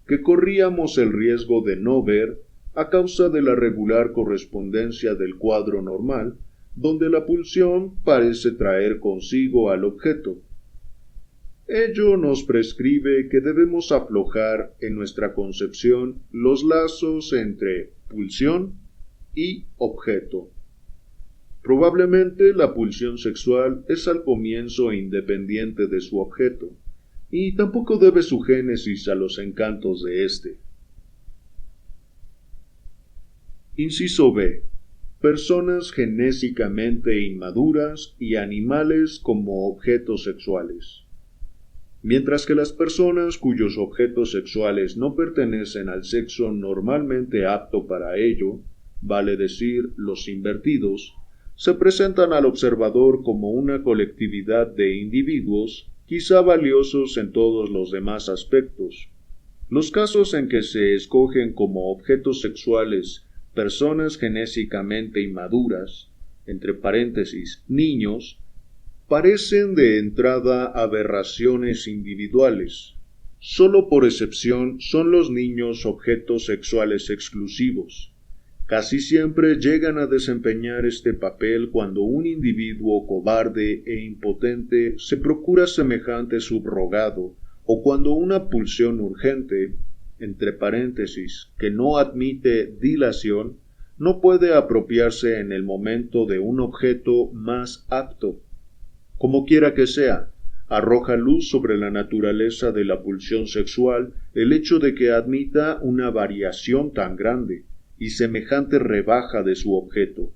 que corríamos el riesgo de no ver a causa de la regular correspondencia del cuadro normal, donde la pulsión parece traer consigo al objeto. Ello nos prescribe que debemos aflojar en nuestra concepción los lazos entre pulsión y objeto. Probablemente la pulsión sexual es al comienzo independiente de su objeto, y tampoco debe su génesis a los encantos de éste. Inciso B. personas genéticamente inmaduras y animales como objetos sexuales. Mientras que las personas cuyos objetos sexuales no pertenecen al sexo normalmente apto para ello, vale decir, los invertidos, se presentan al observador como una colectividad de individuos, quizá valiosos en todos los demás aspectos. Los casos en que se escogen como objetos sexuales personas genéticamente inmaduras, entre paréntesis, niños, parecen de entrada aberraciones individuales. Solo por excepción son los niños objetos sexuales exclusivos. Casi siempre llegan a desempeñar este papel cuando un individuo cobarde e impotente se procura semejante subrogado, o cuando una pulsión urgente, entre paréntesis, que no admite dilación, no puede apropiarse en el momento de un objeto más apto. Como quiera que sea, arroja luz sobre la naturaleza de la pulsión sexual el hecho de que admita una variación tan grande y semejante rebaja de su objeto.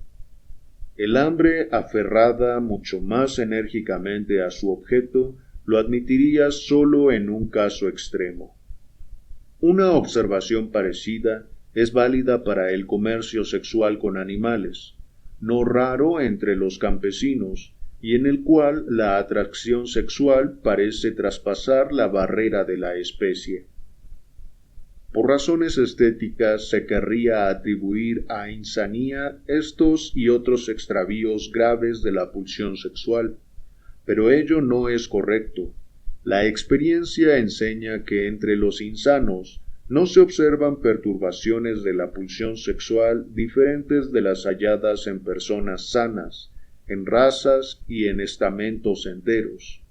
El hambre aferrada mucho más enérgicamente a su objeto lo admitiría solo en un caso extremo. Una observación parecida es válida para el comercio sexual con animales, no raro entre los campesinos, y en el cual la atracción sexual parece traspasar la barrera de la especie. Por razones estéticas se querría atribuir a insanía estos y otros extravíos graves de la pulsión sexual, pero ello no es correcto. La experiencia enseña que entre los insanos no se observan perturbaciones de la pulsión sexual diferentes de las halladas en personas sanas, en razas y en estamentos enteros.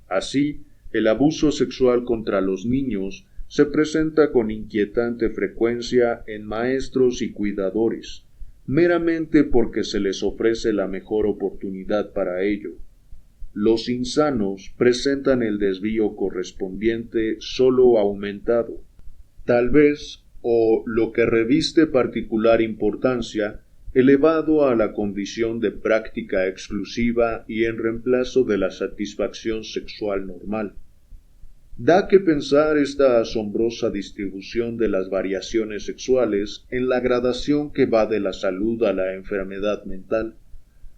Así, el abuso sexual contra los niños se presenta con inquietante frecuencia en maestros y cuidadores, meramente porque se les ofrece la mejor oportunidad para ello. Los insanos presentan el desvío correspondiente solo aumentado. Tal vez, o lo que reviste particular importancia, elevado a la condición de práctica exclusiva y en reemplazo de la satisfacción sexual normal. Da que pensar esta asombrosa distribución de las variaciones sexuales en la gradación que va de la salud a la enfermedad mental.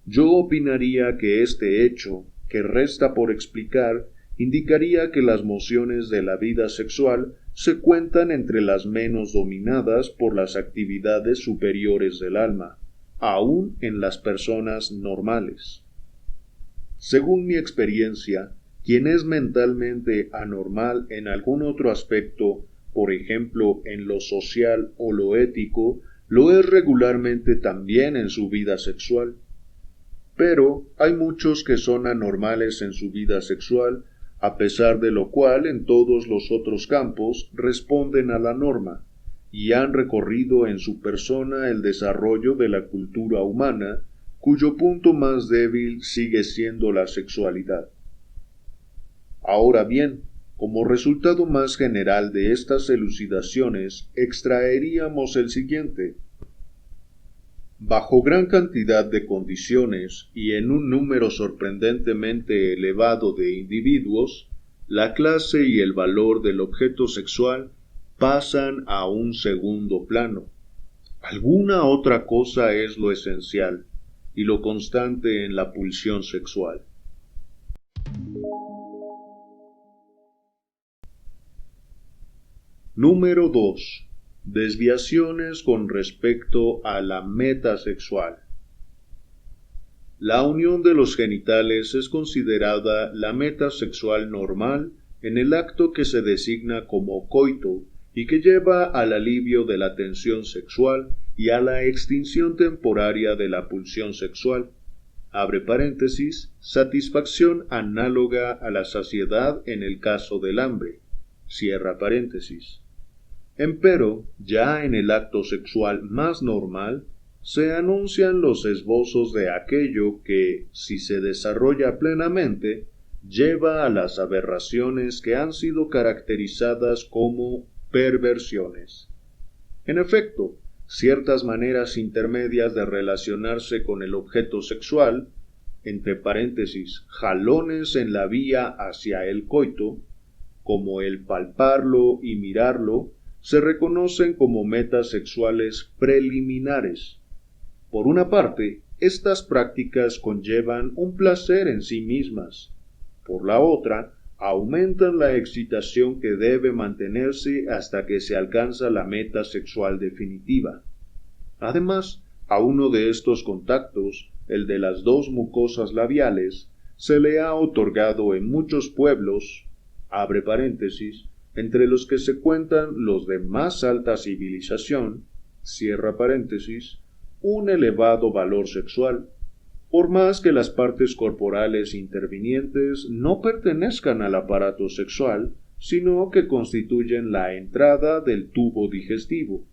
Yo opinaría que este hecho, que resta por explicar, indicaría que las mociones de la vida sexual se cuentan entre las menos dominadas por las actividades superiores del alma, aun en las personas normales. Según mi experiencia, quien es mentalmente anormal en algún otro aspecto, por ejemplo en lo social o lo ético, lo es regularmente también en su vida sexual. Pero hay muchos que son anormales en su vida sexual, a pesar de lo cual en todos los otros campos responden a la norma, y han recorrido en su persona el desarrollo de la cultura humana, cuyo punto más débil sigue siendo la sexualidad. Ahora bien, como resultado más general de estas elucidaciones, extraeríamos el siguiente. Bajo gran cantidad de condiciones y en un número sorprendentemente elevado de individuos, la clase y el valor del objeto sexual pasan a un segundo plano. Alguna otra cosa es lo esencial y lo constante en la pulsión sexual. Número 2. Desviaciones con respecto a la meta sexual. La unión de los genitales es considerada la meta sexual normal en el acto que se designa como coito y que lleva al alivio de la tensión sexual y a la extinción temporaria de la pulsión sexual. Abre paréntesis, satisfacción análoga a la saciedad en el caso del hambre. Cierra paréntesis. Empero, ya en el acto sexual más normal, se anuncian los esbozos de aquello que, si se desarrolla plenamente, lleva a las aberraciones que han sido caracterizadas como perversiones. En efecto, ciertas maneras intermedias de relacionarse con el objeto sexual, entre paréntesis, jalones en la vía hacia el coito, como el palparlo y mirarlo, se reconocen como metas sexuales preliminares. Por una parte, estas prácticas conllevan un placer en sí mismas. Por la otra, aumentan la excitación que debe mantenerse hasta que se alcanza la meta sexual definitiva. Además, a uno de estos contactos, el de las dos mucosas labiales, se le ha otorgado en muchos pueblos, abre paréntesis, entre los que se cuentan los de más alta civilización, cierra paréntesis, un elevado valor sexual, por más que las partes corporales intervinientes no pertenezcan al aparato sexual, sino que constituyen la entrada del tubo digestivo.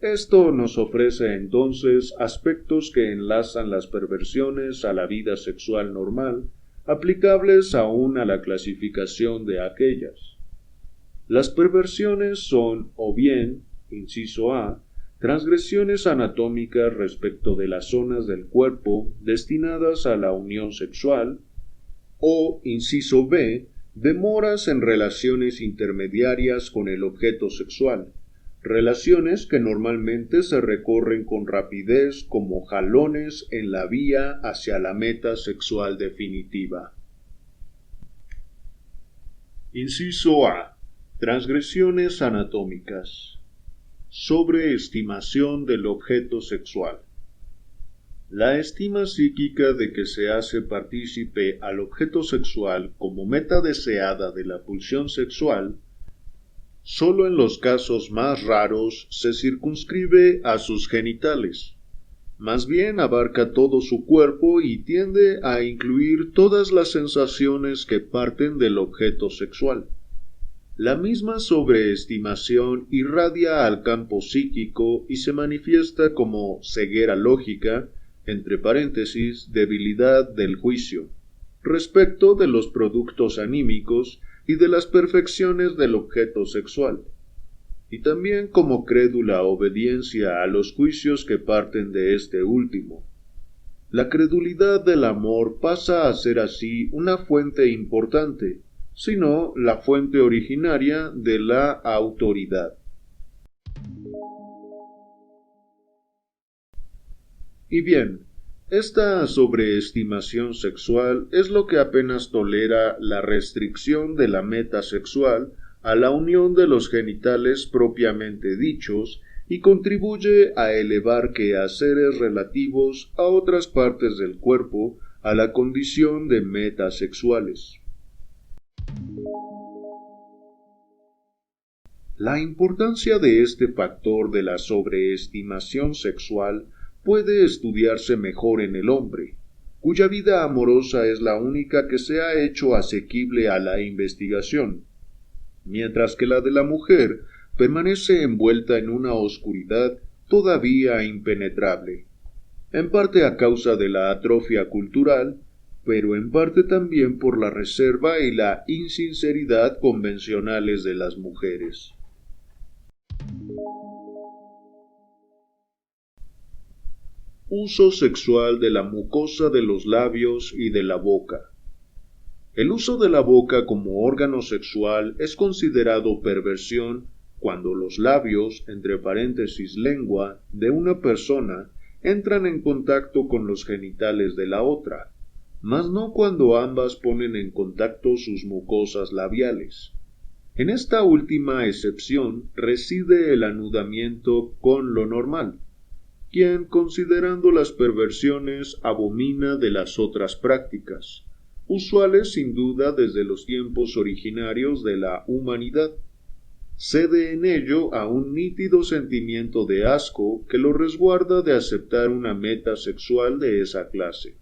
Esto nos ofrece entonces aspectos que enlazan las perversiones a la vida sexual normal, aplicables aún a la clasificación de aquellas. Las perversiones son, o bien, inciso A, transgresiones anatómicas respecto de las zonas del cuerpo destinadas a la unión sexual, o, inciso B, demoras en relaciones intermediarias con el objeto sexual, relaciones que normalmente se recorren con rapidez como jalones en la vía hacia la meta sexual definitiva. Inciso A. Transgresiones anatómicas. Sobreestimación del objeto sexual. La estima psíquica de que se hace partícipe al objeto sexual como meta deseada de la pulsión sexual, solo en los casos más raros se circunscribe a sus genitales. Más bien abarca todo su cuerpo y tiende a incluir todas las sensaciones que parten del objeto sexual. La misma sobreestimación irradia al campo psíquico y se manifiesta como ceguera lógica, entre paréntesis, debilidad del juicio, respecto de los productos anímicos y de las perfecciones del objeto sexual, y también como crédula obediencia a los juicios que parten de este último. La credulidad del amor pasa a ser así una fuente importante, sino la fuente originaria de la autoridad. Y bien, esta sobreestimación sexual es lo que apenas tolera la restricción de la meta sexual a la unión de los genitales propiamente dichos y contribuye a elevar quehaceres relativos a otras partes del cuerpo a la condición de metas sexuales. La importancia de este factor de la sobreestimación sexual puede estudiarse mejor en el hombre, cuya vida amorosa es la única que se ha hecho asequible a la investigación, mientras que la de la mujer permanece envuelta en una oscuridad todavía impenetrable, en parte a causa de la atrofia cultural, pero en parte también por la reserva y la insinceridad convencionales de las mujeres. Uso sexual de la mucosa de los labios y de la boca. El uso de la boca como órgano sexual es considerado perversión cuando los labios, entre paréntesis lengua, de una persona entran en contacto con los genitales de la otra, mas no cuando ambas ponen en contacto sus mucosas labiales. En esta última excepción reside el anudamiento con lo normal, quien, considerando las perversiones, abomina de las otras prácticas, usuales sin duda desde los tiempos originarios de la humanidad. Cede en ello a un nítido sentimiento de asco que lo resguarda de aceptar una meta sexual de esa clase.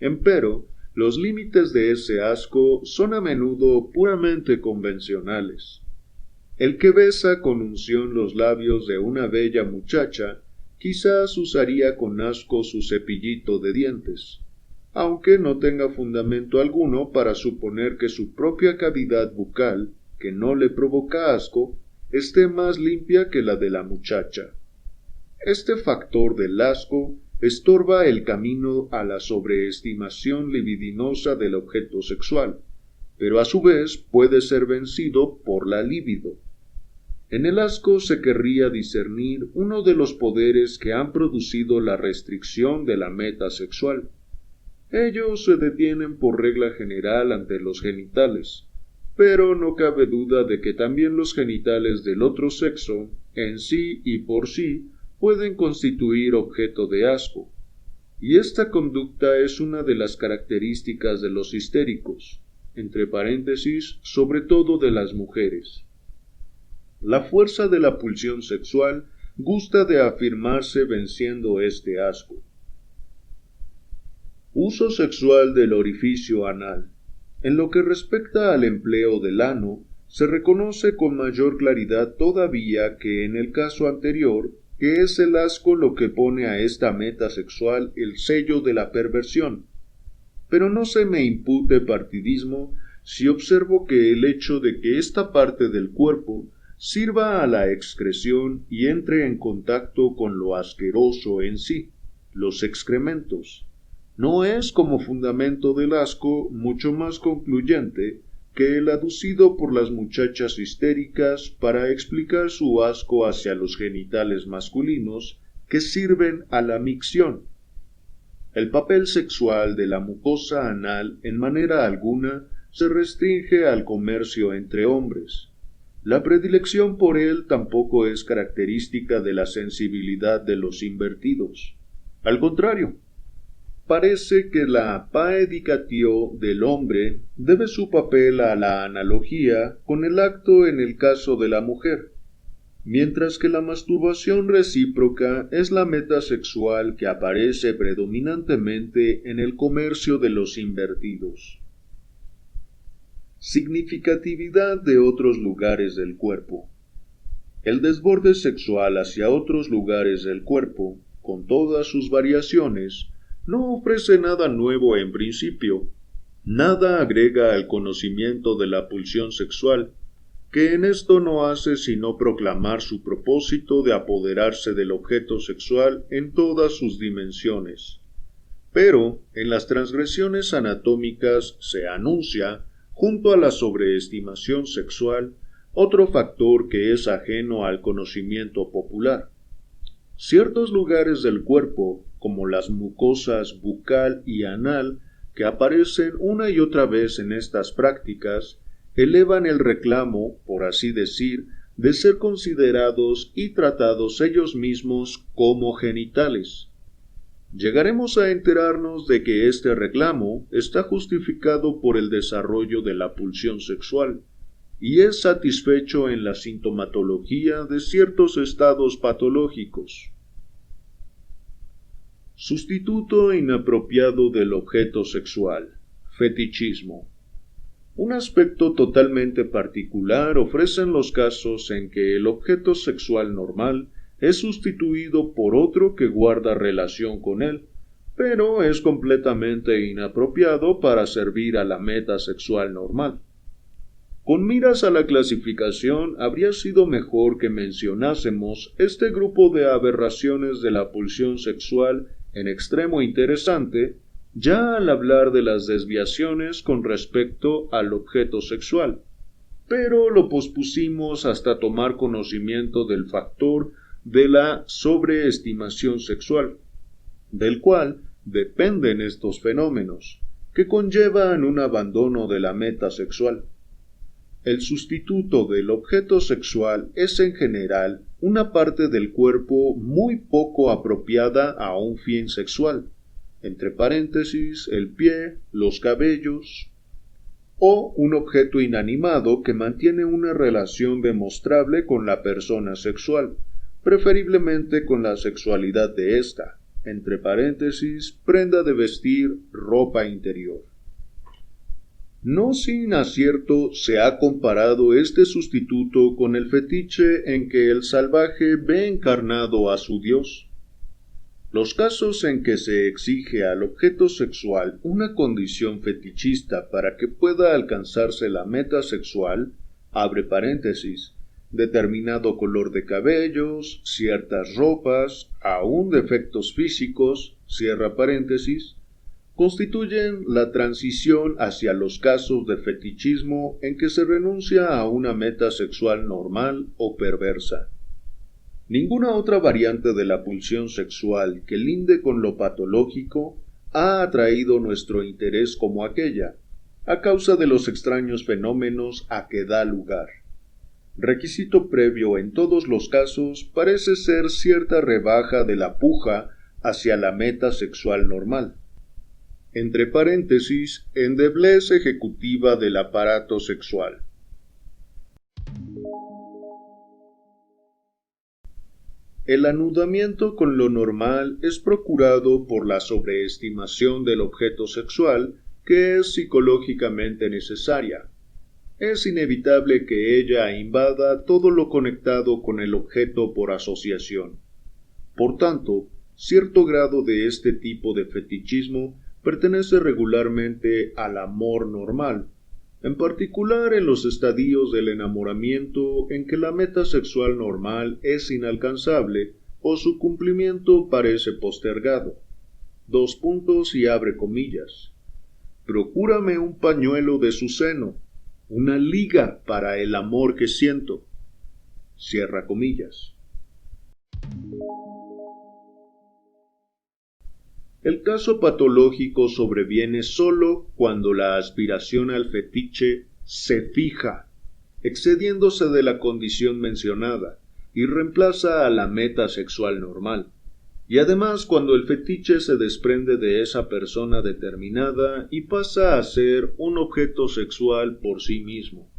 Empero, los límites de ese asco son a menudo puramente convencionales. El que besa con unción los labios de una bella muchacha quizás usaría con asco su cepillito de dientes, aunque no tenga fundamento alguno para suponer que su propia cavidad bucal, que no le provoca asco, esté más limpia que la de la muchacha. Este factor del asco estorba el camino a la sobreestimación libidinosa del objeto sexual, pero a su vez puede ser vencido por la libido. En el asco se querría discernir uno de los poderes que han producido la restricción de la meta sexual. Ellos se detienen por regla general ante los genitales, pero no cabe duda de que también los genitales del otro sexo, en sí y por sí, pueden constituir objeto de asco, y esta conducta es una de las características de los histéricos, entre paréntesis, sobre todo de las mujeres. La fuerza de la pulsión sexual gusta de afirmarse venciendo este asco. Uso sexual del orificio anal. En lo que respecta al empleo del ano, se reconoce con mayor claridad todavía que en el caso anterior, que es el asco lo que pone a esta meta sexual el sello de la perversión. Pero no se me impute partidismo si observo que el hecho de que esta parte del cuerpo sirva a la excreción y entre en contacto con lo asqueroso en sí, los excrementos, no es como fundamento del asco mucho más concluyente que el aducido por las muchachas histéricas para explicar su asco hacia los genitales masculinos que sirven a la micción. El papel sexual de la mucosa anal en manera alguna se restringe al comercio entre hombres. La predilección por él tampoco es característica de la sensibilidad de los invertidos. Al contrario, parece que la paedicatio del hombre debe su papel a la analogía con el acto en el caso de la mujer, mientras que la masturbación recíproca es la meta sexual que aparece predominantemente en el comercio de los invertidos. Significatividad de otros lugares del cuerpo. El desborde sexual hacia otros lugares del cuerpo, con todas sus variaciones, no ofrece nada nuevo en principio, nada agrega al conocimiento de la pulsión sexual, que en esto no hace sino proclamar su propósito de apoderarse del objeto sexual en todas sus dimensiones. Pero en las transgresiones anatómicas se anuncia, junto a la sobreestimación sexual, otro factor que es ajeno al conocimiento popular. Ciertos lugares del cuerpo, como las mucosas bucal y anal, que aparecen una y otra vez en estas prácticas, elevan el reclamo, por así decir, de ser considerados y tratados ellos mismos como genitales. Llegaremos a enterarnos de que este reclamo está justificado por el desarrollo de la pulsión sexual, y es satisfecho en la sintomatología de ciertos estados patológicos. Sustituto inapropiado del objeto sexual. Fetichismo. Un aspecto totalmente particular ofrecen los casos en que el objeto sexual normal es sustituido por otro que guarda relación con él, pero es completamente inapropiado para servir a la meta sexual normal. Con miras a la clasificación, habría sido mejor que mencionásemos este grupo de aberraciones de la pulsión sexual en extremo interesante, ya al hablar de las desviaciones con respecto al objeto sexual, pero lo pospusimos hasta tomar conocimiento del factor de la sobreestimación sexual, del cual dependen estos fenómenos, que conllevan un abandono de la meta sexual. El sustituto del objeto sexual es en general una parte del cuerpo muy poco apropiada a un fin sexual, entre paréntesis, el pie, los cabellos, o un objeto inanimado que mantiene una relación demostrable con la persona sexual, preferiblemente con la sexualidad de ésta, entre paréntesis, prenda de vestir, ropa interior. No sin acierto se ha comparado este sustituto con el fetiche en que el salvaje ve encarnado a su dios. Los casos en que se exige al objeto sexual una condición fetichista para que pueda alcanzarse la meta sexual, abre paréntesis, determinado color de cabellos, ciertas ropas, aún defectos físicos, cierra paréntesis, constituyen la transición hacia los casos de fetichismo en que se renuncia a una meta sexual normal o perversa. Ninguna otra variante de la pulsión sexual que linde con lo patológico ha atraído nuestro interés como aquella, a causa de los extraños fenómenos a que da lugar. Requisito previo en todos los casos parece ser cierta rebaja de la puja hacia la meta sexual normal. Entre paréntesis, endeblez ejecutiva del aparato sexual. El anudamiento con lo normal es procurado por la sobreestimación del objeto sexual que es psicológicamente necesaria. Es inevitable que ella invada todo lo conectado con el objeto por asociación. Por tanto, cierto grado de este tipo de fetichismo pertenece regularmente al amor normal, en particular en los estadios del enamoramiento en que la meta sexual normal es inalcanzable o su cumplimiento parece postergado. Dos puntos y abre comillas. Procúrame un pañuelo de su seno, una liga para el amor que siento. Cierra comillas. El caso patológico sobreviene sólo cuando la aspiración al fetiche se fija, excediéndose de la condición mencionada, y reemplaza a la meta sexual normal, y además cuando el fetiche se desprende de esa persona determinada y pasa a ser un objeto sexual por sí mismo.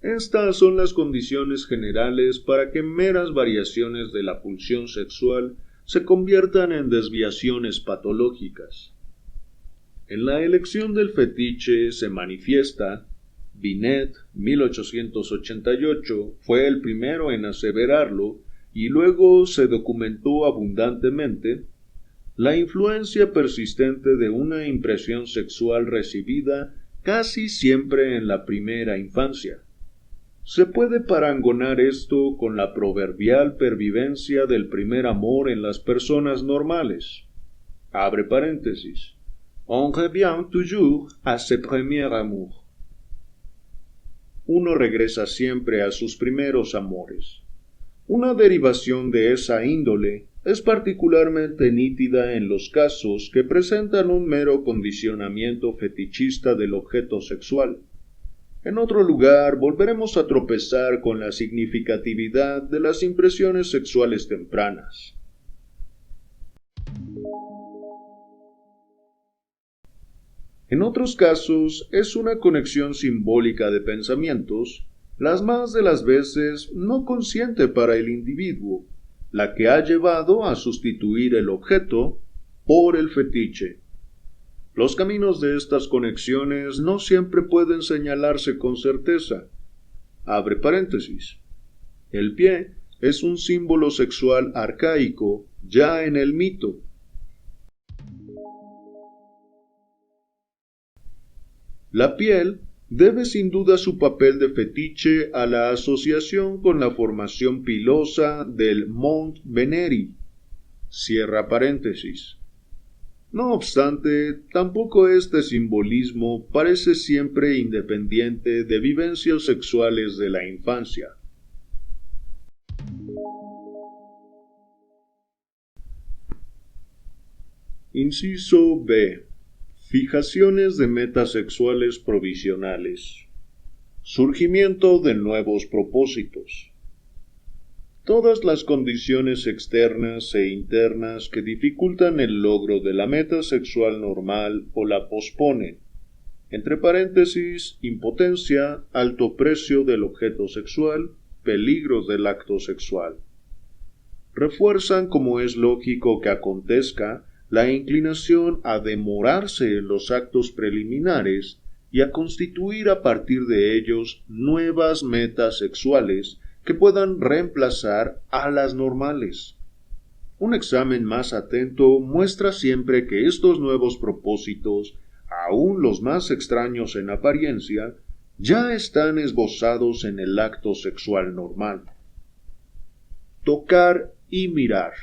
Estas son las condiciones generales para que meras variaciones de la pulsión sexual se conviertan en desviaciones patológicas. En la elección del fetiche se manifiesta, Binet, 1888, fue el primero en aseverarlo y luego se documentó abundantemente, la influencia persistente de una impresión sexual recibida casi siempre en la primera infancia. Se puede parangonar esto con la proverbial pervivencia del primer amor en las personas normales. Abre paréntesis. On revient toujours à ses premiers amours. Uno regresa siempre a sus primeros amores. Una derivación de esa índole es particularmente nítida en los casos que presentan un mero condicionamiento fetichista del objeto sexual. En otro lugar, volveremos a tropezar con la significatividad de las impresiones sexuales tempranas. En otros casos, es una conexión simbólica de pensamientos, las más de las veces no consciente para el individuo, la que ha llevado a sustituir el objeto por el fetiche. Los caminos de estas conexiones no siempre pueden señalarse con certeza. Abre paréntesis. El pie es un símbolo sexual arcaico ya en el mito. La piel debe sin duda su papel de fetiche a la asociación con la formación pilosa del Mont Veneri. Cierra paréntesis. No obstante, tampoco este simbolismo parece siempre independiente de vivencias sexuales de la infancia. Inciso B. Fijaciones de metas sexuales provisionales. Surgimiento de nuevos propósitos. Todas las condiciones externas e internas que dificultan el logro de la meta sexual normal o la posponen, entre paréntesis, impotencia, alto precio del objeto sexual, peligros del acto sexual, refuerzan, como es lógico que acontezca, la inclinación a demorarse en los actos preliminares y a constituir a partir de ellos nuevas metas sexuales que puedan reemplazar a las normales. Un examen más atento muestra siempre que estos nuevos propósitos, aun los más extraños en apariencia, ya están esbozados en el acto sexual normal. Tocar y mirar.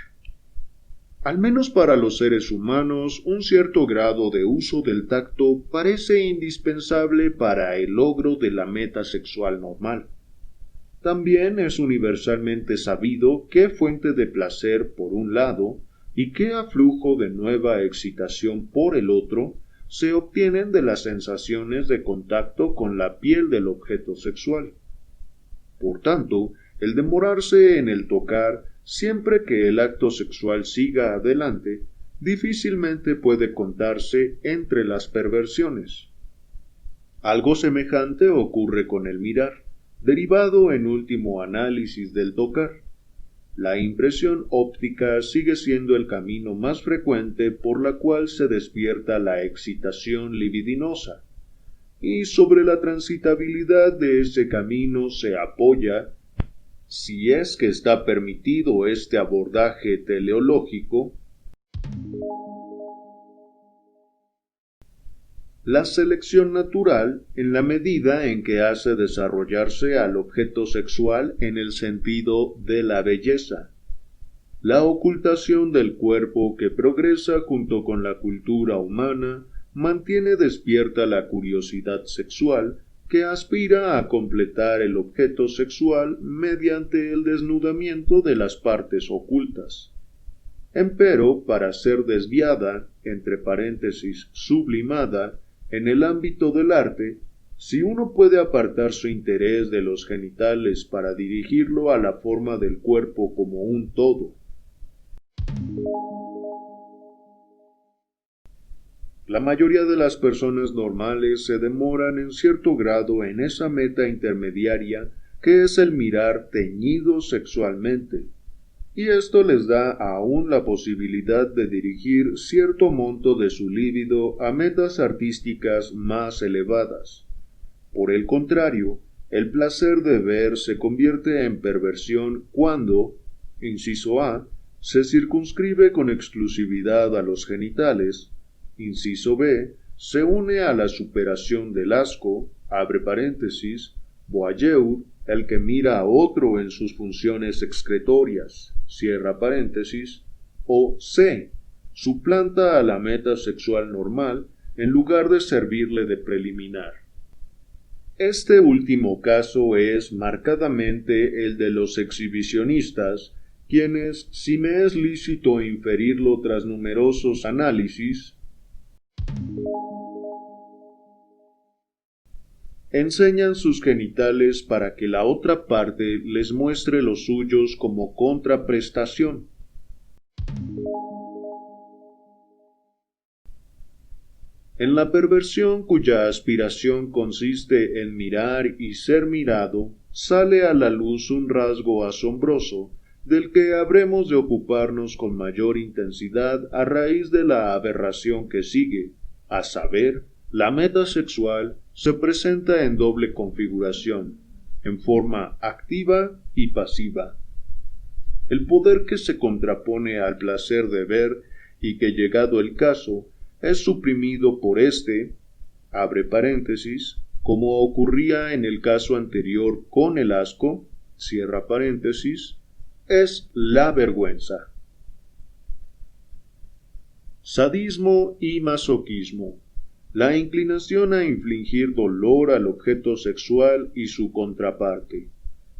Al menos para los seres humanos, un cierto grado de uso del tacto parece indispensable para el logro de la meta sexual normal. También es universalmente sabido qué fuente de placer por un lado y qué aflujo de nueva excitación por el otro se obtienen de las sensaciones de contacto con la piel del objeto sexual. Por tanto, el demorarse en el tocar siempre que el acto sexual siga adelante, difícilmente puede contarse entre las perversiones. Algo semejante ocurre con el mirar, derivado en último análisis del tocar. La impresión óptica sigue siendo el camino más frecuente por la cual se despierta la excitación libidinosa, y sobre la transitabilidad de ese camino se apoya, si es que está permitido este abordaje teleológico, la selección natural en la medida en que hace desarrollarse al objeto sexual en el sentido de la belleza. La ocultación del cuerpo que progresa junto con la cultura humana mantiene despierta la curiosidad sexual que aspira a completar el objeto sexual mediante el desnudamiento de las partes ocultas. Empero, para ser desviada, entre paréntesis, sublimada, en el ámbito del arte, si uno puede apartar su interés de los genitales para dirigirlo a la forma del cuerpo como un todo. La mayoría de las personas normales se demoran en cierto grado en esa meta intermediaria que es el mirar teñido sexualmente, y esto les da aún la posibilidad de dirigir cierto monto de su líbido a metas artísticas más elevadas. Por el contrario, el placer de ver se convierte en perversión cuando, inciso A, se circunscribe con exclusividad a los genitales, inciso B, se une a la superación del asco, abre paréntesis, voyeur, el que mira a otro en sus funciones excretorias, cierra paréntesis, o C, suplanta a la meta sexual normal en lugar de servirle de preliminar. Este último caso es marcadamente el de los exhibicionistas, quienes, si me es lícito inferirlo tras numerosos análisis, enseñan sus genitales para que la otra parte les muestre los suyos como contraprestación. En la perversión cuya aspiración consiste en mirar y ser mirado, sale a la luz un rasgo asombroso, del que habremos de ocuparnos con mayor intensidad a raíz de la aberración que sigue, a saber, la meta sexual se presenta en doble configuración, en forma activa y pasiva. El poder que se contrapone al placer de ver y que, llegado el caso, es suprimido por éste, abre paréntesis, como ocurría en el caso anterior con el asco, cierra paréntesis, es la vergüenza. Sadismo y masoquismo. La inclinación a infligir dolor al objeto sexual y su contraparte.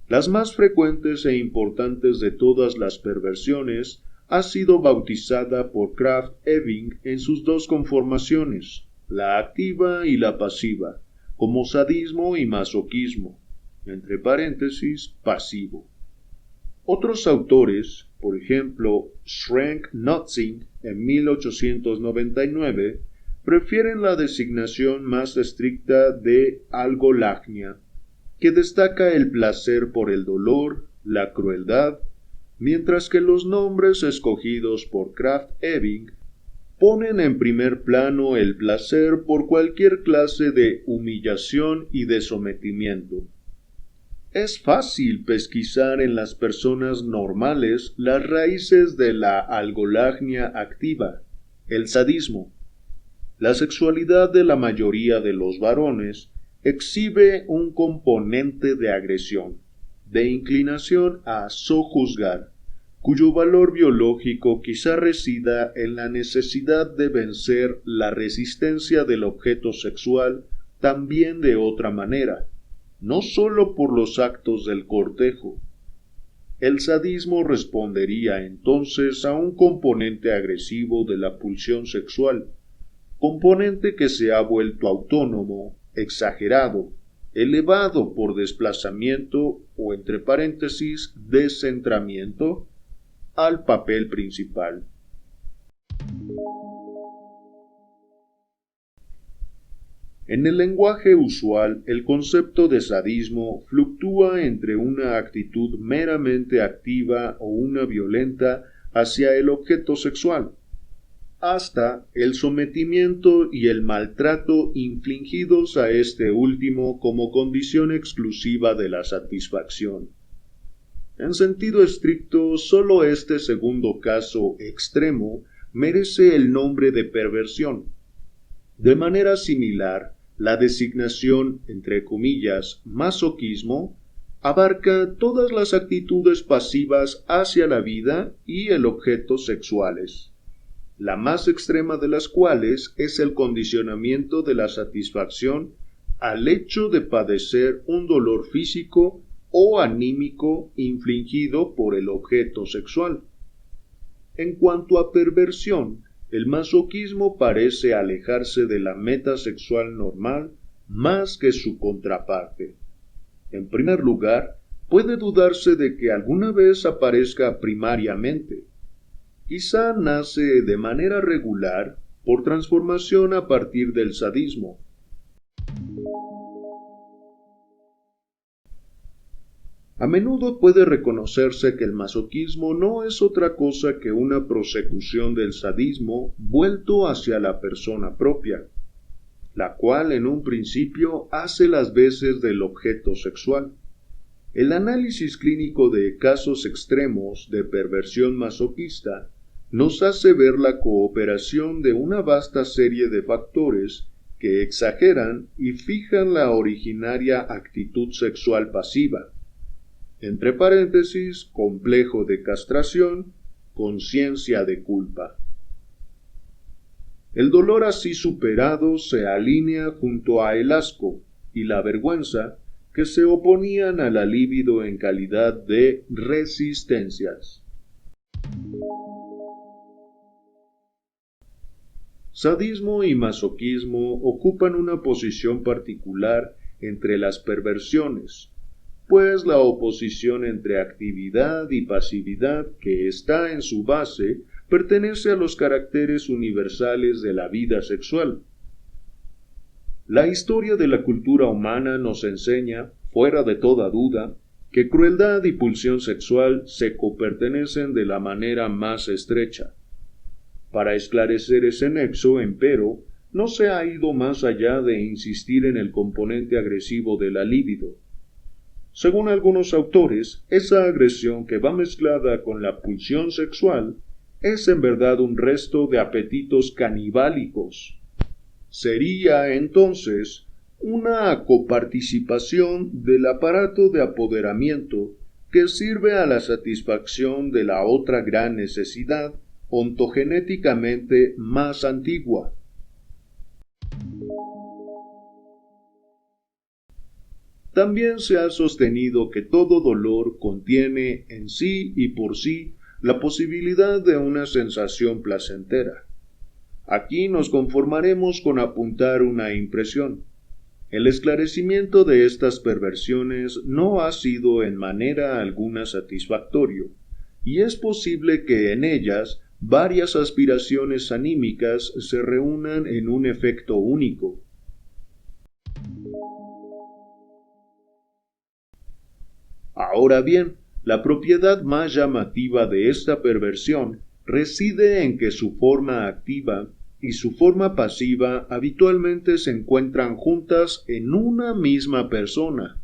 Las más frecuentes e importantes de todas las perversiones ha sido bautizada por Krafft Ebing en sus dos conformaciones, la activa y la pasiva, como sadismo y masoquismo, entre paréntesis, pasivo. Otros autores, por ejemplo, Schrenck-Notzing en 1899, prefieren la designación más estricta de algolagnia, que destaca el placer por el dolor, la crueldad, mientras que los nombres escogidos por Krafft Ebing ponen en primer plano el placer por cualquier clase de humillación y de sometimiento. Es fácil pesquisar en las personas normales las raíces de la algolagnia activa, el sadismo. La sexualidad de la mayoría de los varones exhibe un componente de agresión, de inclinación a sojuzgar, cuyo valor biológico quizá resida en la necesidad de vencer la resistencia del objeto sexual también de otra manera, no sólo por los actos del cortejo. El sadismo respondería entonces a un componente agresivo de la pulsión sexual, componente que se ha vuelto autónomo, exagerado, elevado por desplazamiento o entre paréntesis descentramiento al papel principal. En el lenguaje usual, el concepto de sadismo fluctúa entre una actitud meramente activa o una violenta hacia el objeto sexual, hasta el sometimiento y el maltrato infligidos a este último como condición exclusiva de la satisfacción. En sentido estricto, sólo este segundo caso extremo merece el nombre de perversión. De manera similar, la designación, entre comillas, masoquismo, abarca todas las actitudes pasivas hacia la vida y el objeto sexuales, la más extrema de las cuales es el condicionamiento de la satisfacción al hecho de padecer un dolor físico o anímico infligido por el objeto sexual. En cuanto a perversión, el masoquismo parece alejarse de la meta sexual normal más que su contraparte. En primer lugar, puede dudarse de que alguna vez aparezca primariamente. Quizá nace de manera regular por transformación a partir del sadismo. A menudo puede reconocerse que el masoquismo no es otra cosa que una prosecución del sadismo vuelto hacia la persona propia, la cual en un principio hace las veces del objeto sexual. El análisis clínico de casos extremos de perversión masoquista nos hace ver la cooperación de una vasta serie de factores que exageran y fijan la originaria actitud sexual pasiva. Entre paréntesis, complejo de castración, conciencia de culpa. El dolor así superado se alinea junto a el asco y la vergüenza que se oponían a la libido en calidad de resistencias. Sadismo y masoquismo ocupan una posición particular entre las perversiones, pues la oposición entre actividad y pasividad que está en su base pertenece a los caracteres universales de la vida sexual. La historia de la cultura humana nos enseña, fuera de toda duda, que crueldad y pulsión sexual se copertenecen de la manera más estrecha. Para esclarecer ese nexo, empero, no se ha ido más allá de insistir en el componente agresivo de la libido. Según algunos autores, esa agresión que va mezclada con la pulsión sexual es en verdad un resto de apetitos canibálicos. Sería, entonces, una coparticipación del aparato de apoderamiento que sirve a la satisfacción de la otra gran necesidad ontogenéticamente más antigua. También se ha sostenido que todo dolor contiene en sí y por sí la posibilidad de una sensación placentera. Aquí nos conformaremos con apuntar una impresión. El esclarecimiento de estas perversiones no ha sido en manera alguna satisfactorio, y es posible que en ellas varias aspiraciones anímicas se reúnan en un efecto único. Ahora bien, la propiedad más llamativa de esta perversión reside en que su forma activa y su forma pasiva habitualmente se encuentran juntas en una misma persona.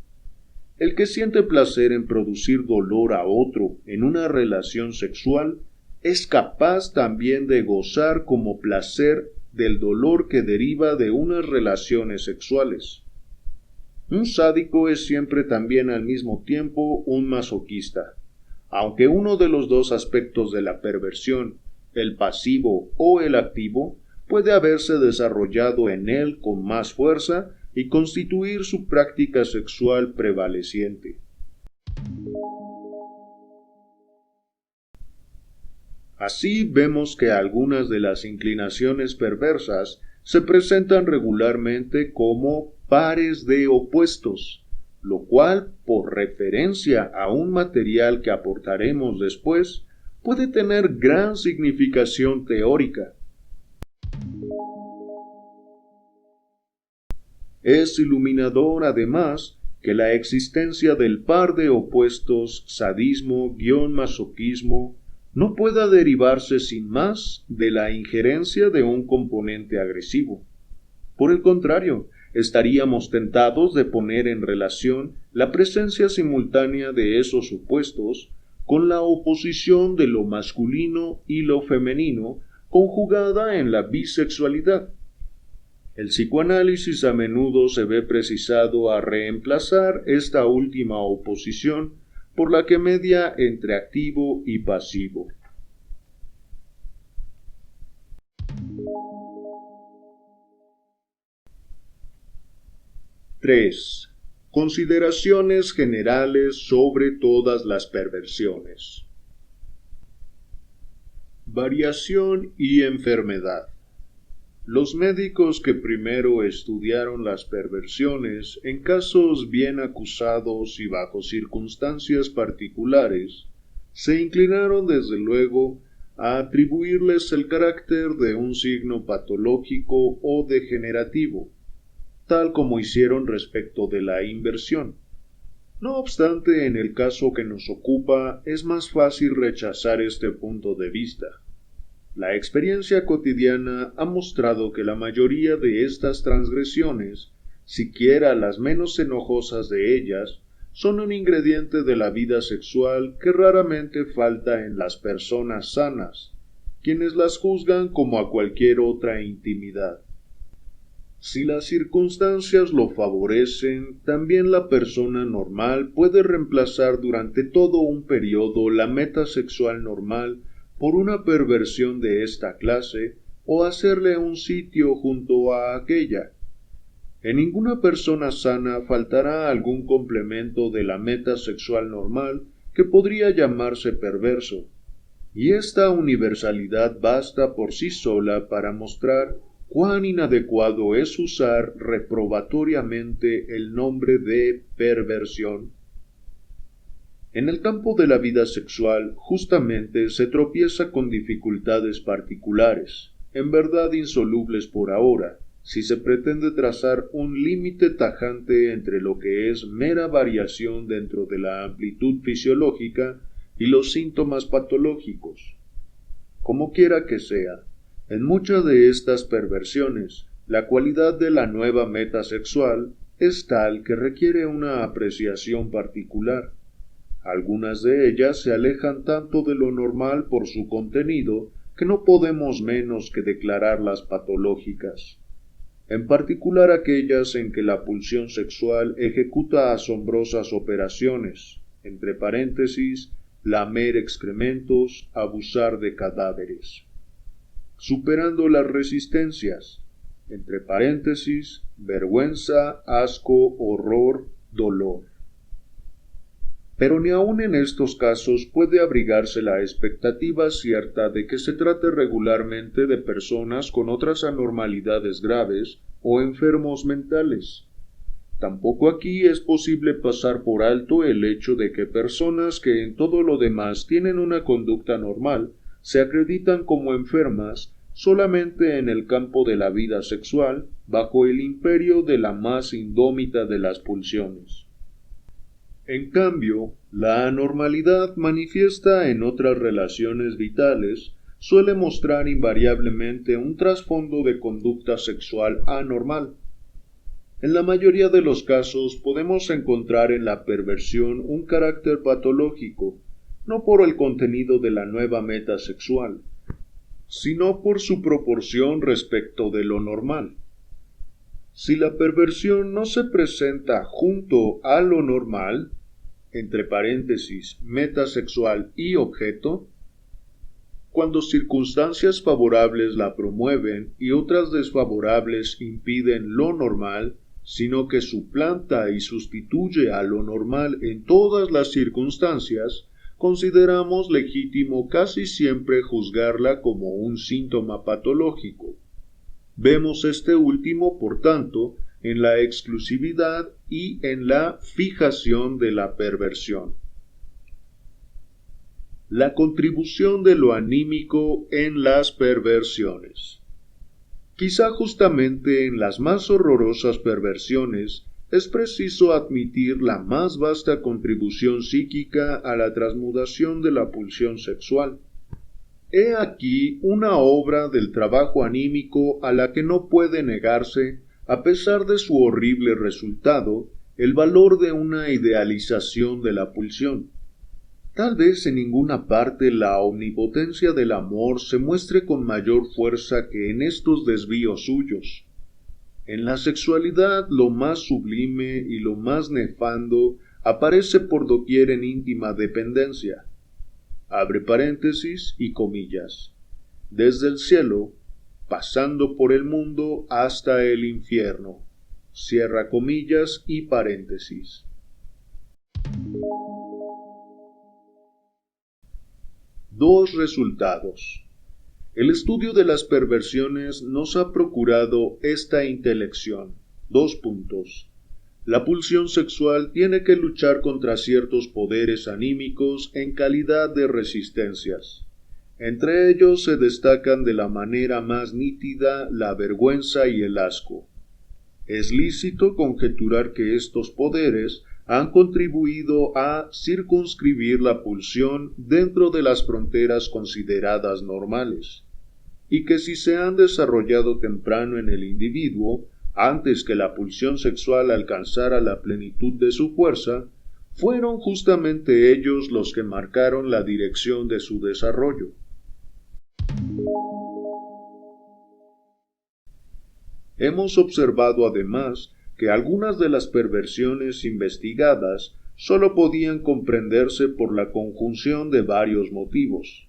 El que siente placer en producir dolor a otro en una relación sexual es capaz también de gozar como placer del dolor que deriva de unas relaciones sexuales. Un sádico es siempre también al mismo tiempo un masoquista, aunque uno de los dos aspectos de la perversión, el pasivo o el activo, puede haberse desarrollado en él con más fuerza y constituir su práctica sexual prevaleciente. Así vemos que algunas de las inclinaciones perversas se presentan regularmente como pares de opuestos, lo cual, por referencia a un material que aportaremos después, puede tener gran significación teórica. Es iluminador, además, que la existencia del par de opuestos sadismo-masoquismo no pueda derivarse sin más de la injerencia de un componente agresivo. Por el contrario, estaríamos tentados de poner en relación la presencia simultánea de esos opuestos con la oposición de lo masculino y lo femenino conjugada en la bisexualidad. El psicoanálisis a menudo se ve precisado a reemplazar esta última oposición por la que media entre activo y pasivo. ¡3! Consideraciones generales sobre todas las perversiones. Variación y enfermedad. Los médicos que primero estudiaron las perversiones en casos bien acusados y bajo circunstancias particulares, se inclinaron desde luego a atribuirles el carácter de un signo patológico o degenerativo, tal como hicieron respecto de la inversión. No obstante, en el caso que nos ocupa, es más fácil rechazar este punto de vista. La experiencia cotidiana ha mostrado que la mayoría de estas transgresiones, siquiera las menos enojosas de ellas, son un ingrediente de la vida sexual que raramente falta en las personas sanas, quienes las juzgan como a cualquier otra intimidad. Si las circunstancias lo favorecen, también la persona normal puede reemplazar durante todo un periodo la meta sexual normal por una perversión de esta clase o hacerle un sitio junto a aquella. En ninguna persona sana faltará algún complemento de la meta sexual normal que podría llamarse perverso, y esta universalidad basta por sí sola para mostrar cuán inadecuado es usar reprobatoriamente el nombre de perversión. En el campo de la vida sexual, justamente se tropieza con dificultades particulares, en verdad insolubles por ahora, si se pretende trazar un límite tajante entre lo que es mera variación dentro de la amplitud fisiológica y los síntomas patológicos. Como quiera que sea, en muchas de estas perversiones, la cualidad de la nueva meta sexual es tal que requiere una apreciación particular. Algunas de ellas se alejan tanto de lo normal por su contenido que no podemos menos que declararlas patológicas. En particular aquellas en que la pulsión sexual ejecuta asombrosas operaciones, entre paréntesis, lamer excrementos, abusar de cadáveres, superando las resistencias, entre paréntesis, vergüenza, asco, horror, dolor. Pero ni aun en estos casos puede abrigarse la expectativa cierta de que se trate regularmente de personas con otras anormalidades graves o enfermos mentales. Tampoco aquí es posible pasar por alto el hecho de que personas que en todo lo demás tienen una conducta normal se acreditan como enfermas solamente en el campo de la vida sexual bajo el imperio de la más indómita de las pulsiones. En cambio, la anormalidad manifiesta en otras relaciones vitales suele mostrar invariablemente un trasfondo de conducta sexual anormal. En la mayoría de los casos podemos encontrar en la perversión un carácter patológico, no por el contenido de la nueva meta sexual, sino por su proporción respecto de lo normal. Si la perversión no se presenta junto a lo normal, entre paréntesis, meta sexual y objeto, cuando circunstancias favorables la promueven y otras desfavorables impiden lo normal, sino que suplanta y sustituye a lo normal en todas las circunstancias, consideramos legítimo casi siempre juzgarla como un síntoma patológico. Vemos este último, por tanto, en la exclusividad y en la fijación de la perversión. La contribución de lo anímico en las perversiones. Quizá justamente en las más horrorosas perversiones es preciso admitir la más vasta contribución psíquica a la transmutación de la pulsión sexual. He aquí una obra del trabajo anímico a la que no puede negarse, a pesar de su horrible resultado, el valor de una idealización de la pulsión. Tal vez en ninguna parte la omnipotencia del amor se muestre con mayor fuerza que en estos desvíos suyos. En la sexualidad lo más sublime y lo más nefando aparece por doquier en íntima dependencia. Abre paréntesis y comillas. Desde el cielo, pasando por el mundo hasta el infierno. Cierra comillas y paréntesis. Dos resultados. El estudio de las perversiones nos ha procurado esta intelección. 2 puntos. La pulsión sexual tiene que luchar contra ciertos poderes anímicos en calidad de resistencias. Entre ellos se destacan de la manera más nítida la vergüenza y el asco. Es lícito conjeturar que estos poderes han contribuido a circunscribir la pulsión dentro de las fronteras consideradas normales, y que si se han desarrollado temprano en el individuo, antes que la pulsión sexual alcanzara la plenitud de su fuerza, fueron justamente ellos los que marcaron la dirección de su desarrollo. Hemos observado además que algunas de las perversiones investigadas sólo podían comprenderse por la conjunción de varios motivos.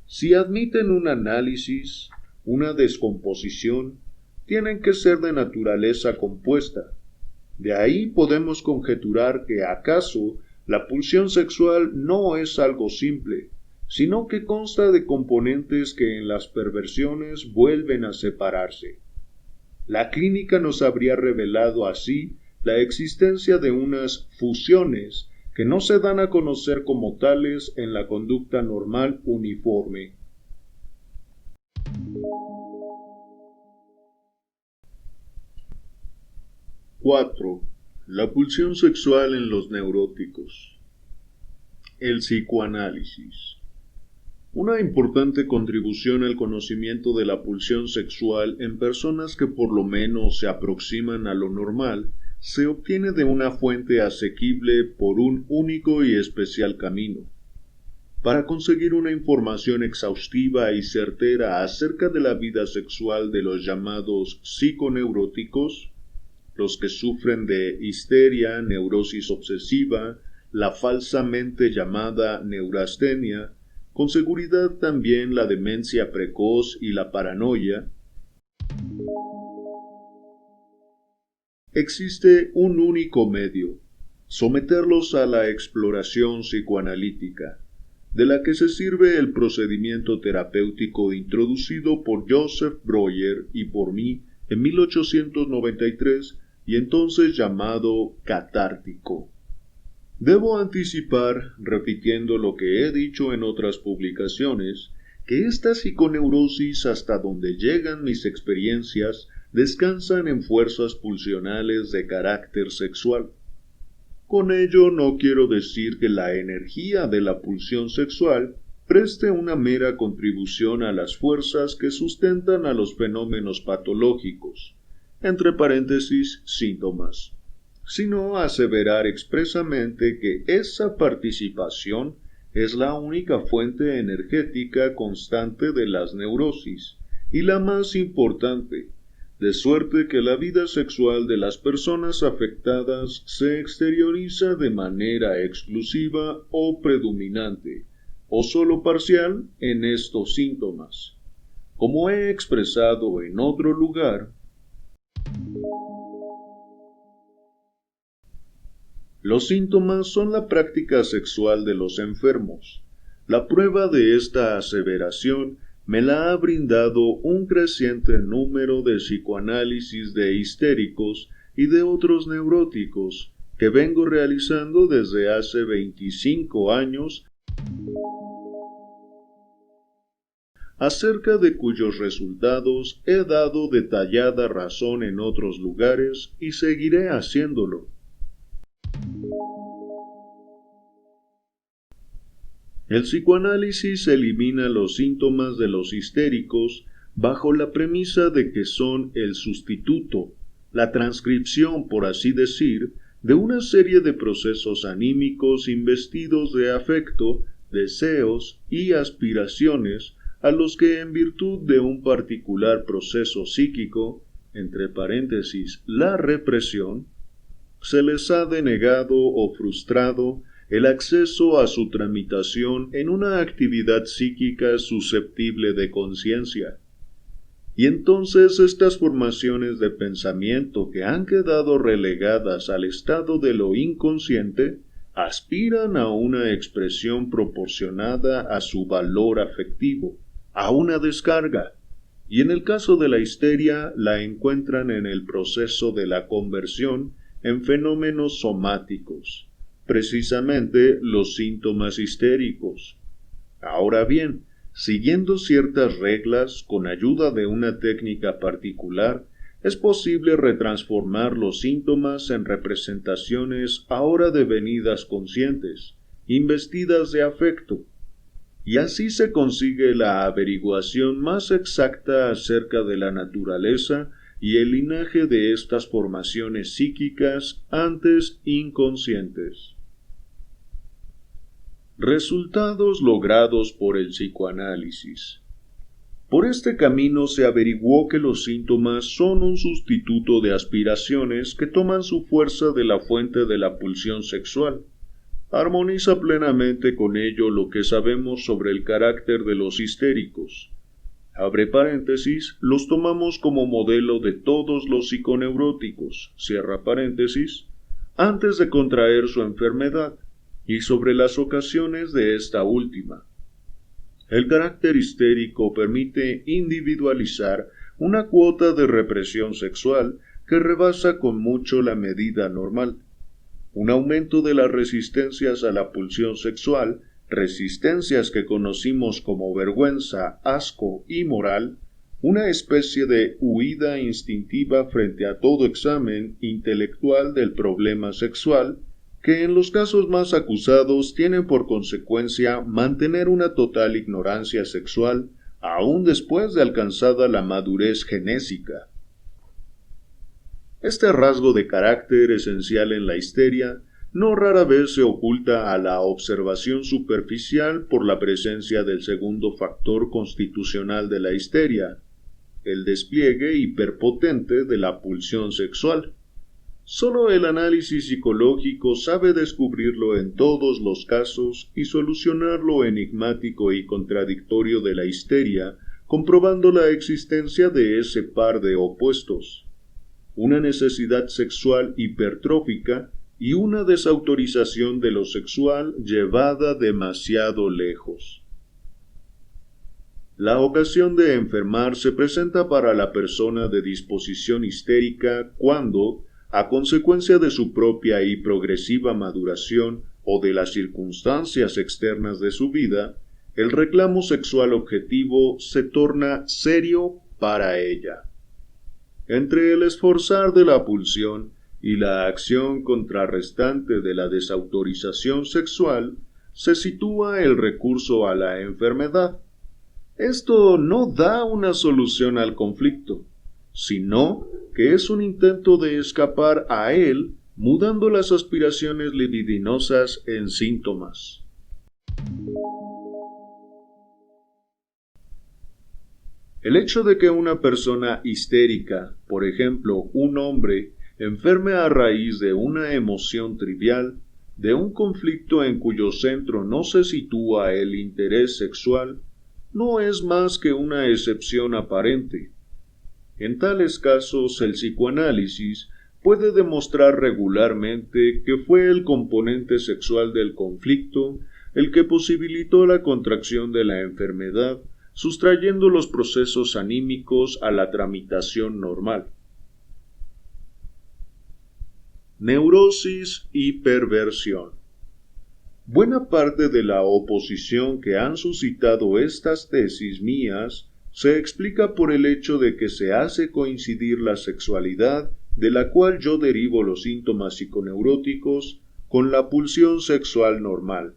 Si admiten un análisis, una descomposición, tienen que ser de naturaleza compuesta. De ahí podemos conjeturar que acaso la pulsión sexual no es algo simple, sino que consta de componentes que en las perversiones vuelven a separarse. La clínica nos habría revelado así la existencia de unas fusiones que no se dan a conocer como tales en la conducta normal uniforme. ℏ. La pulsión sexual en los neuróticos. El psicoanálisis. Una importante contribución al conocimiento de la pulsión sexual en personas que por lo menos se aproximan a lo normal se obtiene de una fuente asequible por un único y especial camino. Para conseguir una información exhaustiva y certera acerca de la vida sexual de los llamados psiconeuróticos, los que sufren de histeria, neurosis obsesiva, la falsamente llamada neurastenia, con seguridad también la demencia precoz y la paranoia, existe un único medio: someterlos a la exploración psicoanalítica, de la que se sirve el procedimiento terapéutico introducido por Joseph Breuer y por mí en 1893 y entonces llamado catártico. Debo anticipar, repitiendo lo que he dicho en otras publicaciones, que esta psiconeurosis, hasta donde llegan mis experiencias, descansan en fuerzas pulsionales de carácter sexual. Con ello no quiero decir que la energía de la pulsión sexual preste una mera contribución a las fuerzas que sustentan a los fenómenos patológicos, entre paréntesis, síntomas, sino aseverar expresamente que esa participación es la única fuente energética constante de las neurosis, y la más importante, de suerte que la vida sexual de las personas afectadas se exterioriza de manera exclusiva o predominante, o solo parcial, en estos síntomas. Como he expresado en otro lugar, los síntomas son la práctica sexual de los enfermos. La prueba de esta aseveración me la ha brindado un creciente número de psicoanálisis de histéricos y de otros neuróticos que vengo realizando desde hace 25 años, acerca de cuyos resultados he dado detallada razón en otros lugares y seguiré haciéndolo. El psicoanálisis elimina los síntomas de los histéricos bajo la premisa de que son el sustituto, la transcripción, por así decir, de una serie de procesos anímicos investidos de afecto, deseos y aspiraciones a los que en virtud de un particular proceso psíquico, entre paréntesis, la represión, se les ha denegado o frustrado el acceso a su tramitación en una actividad psíquica susceptible de conciencia. Y entonces estas formaciones de pensamiento que han quedado relegadas al estado de lo inconsciente aspiran a una expresión proporcionada a su valor afectivo, a una descarga, y en el caso de la histeria la encuentran en el proceso de la conversión en fenómenos somáticos, precisamente los síntomas histéricos. Ahora bien, siguiendo ciertas reglas con ayuda de una técnica particular, es posible retransformar los síntomas en representaciones ahora devenidas conscientes, investidas de afecto, y así se consigue la averiguación más exacta acerca de la naturaleza y el linaje de estas formaciones psíquicas antes inconscientes. Resultados logrados por el psicoanálisis. Por este camino se averiguó que los síntomas son un sustituto de aspiraciones que toman su fuerza de la fuente de la pulsión sexual. Armoniza plenamente con ello lo que sabemos sobre el carácter de los histéricos. Abre paréntesis, los tomamos como modelo de todos los psiconeuróticos, cierra paréntesis, antes de contraer su enfermedad, y sobre las ocasiones de esta última. El carácter histérico permite individualizar una cuota de represión sexual que rebasa con mucho la medida normal. Un aumento de las resistencias a la pulsión sexual, resistencias que conocimos como vergüenza, asco y moral, una especie de huida instintiva frente a todo examen intelectual del problema sexual, que en los casos más acusados tienen por consecuencia mantener una total ignorancia sexual aún después de alcanzada la madurez genésica. Este rasgo de carácter esencial en la histeria no rara vez se oculta a la observación superficial por la presencia del segundo factor constitucional de la histeria, el despliegue hiperpotente de la pulsión sexual. Solo el análisis psicológico sabe descubrirlo en todos los casos y solucionar lo enigmático y contradictorio de la histeria, comprobando la existencia de ese par de opuestos, una necesidad sexual hipertrófica y una desautorización de lo sexual llevada demasiado lejos. La ocasión de enfermar se presenta para la persona de disposición histérica cuando, a consecuencia de su propia y progresiva maduración o de las circunstancias externas de su vida, el reclamo sexual objetivo se torna serio para ella. Entre el esforzar de la pulsión y la acción contrarrestante de la desautorización sexual, se sitúa el recurso a la enfermedad. Esto no da una solución al conflicto, sino que es un intento de escapar a él, mudando las aspiraciones libidinosas en síntomas. El hecho de que una persona histérica, por ejemplo, un hombre, enferme a raíz de una emoción trivial, de un conflicto en cuyo centro no se sitúa el interés sexual, no es más que una excepción aparente. En tales casos, el psicoanálisis puede demostrar regularmente que fue el componente sexual del conflicto el que posibilitó la contracción de la enfermedad, sustrayendo los procesos anímicos a la tramitación normal. Neurosis y perversión. Buena parte de la oposición que han suscitado estas tesis mías se explica por el hecho de que se hace coincidir la sexualidad, de la cual yo derivo los síntomas psiconeuróticos, con la pulsión sexual normal.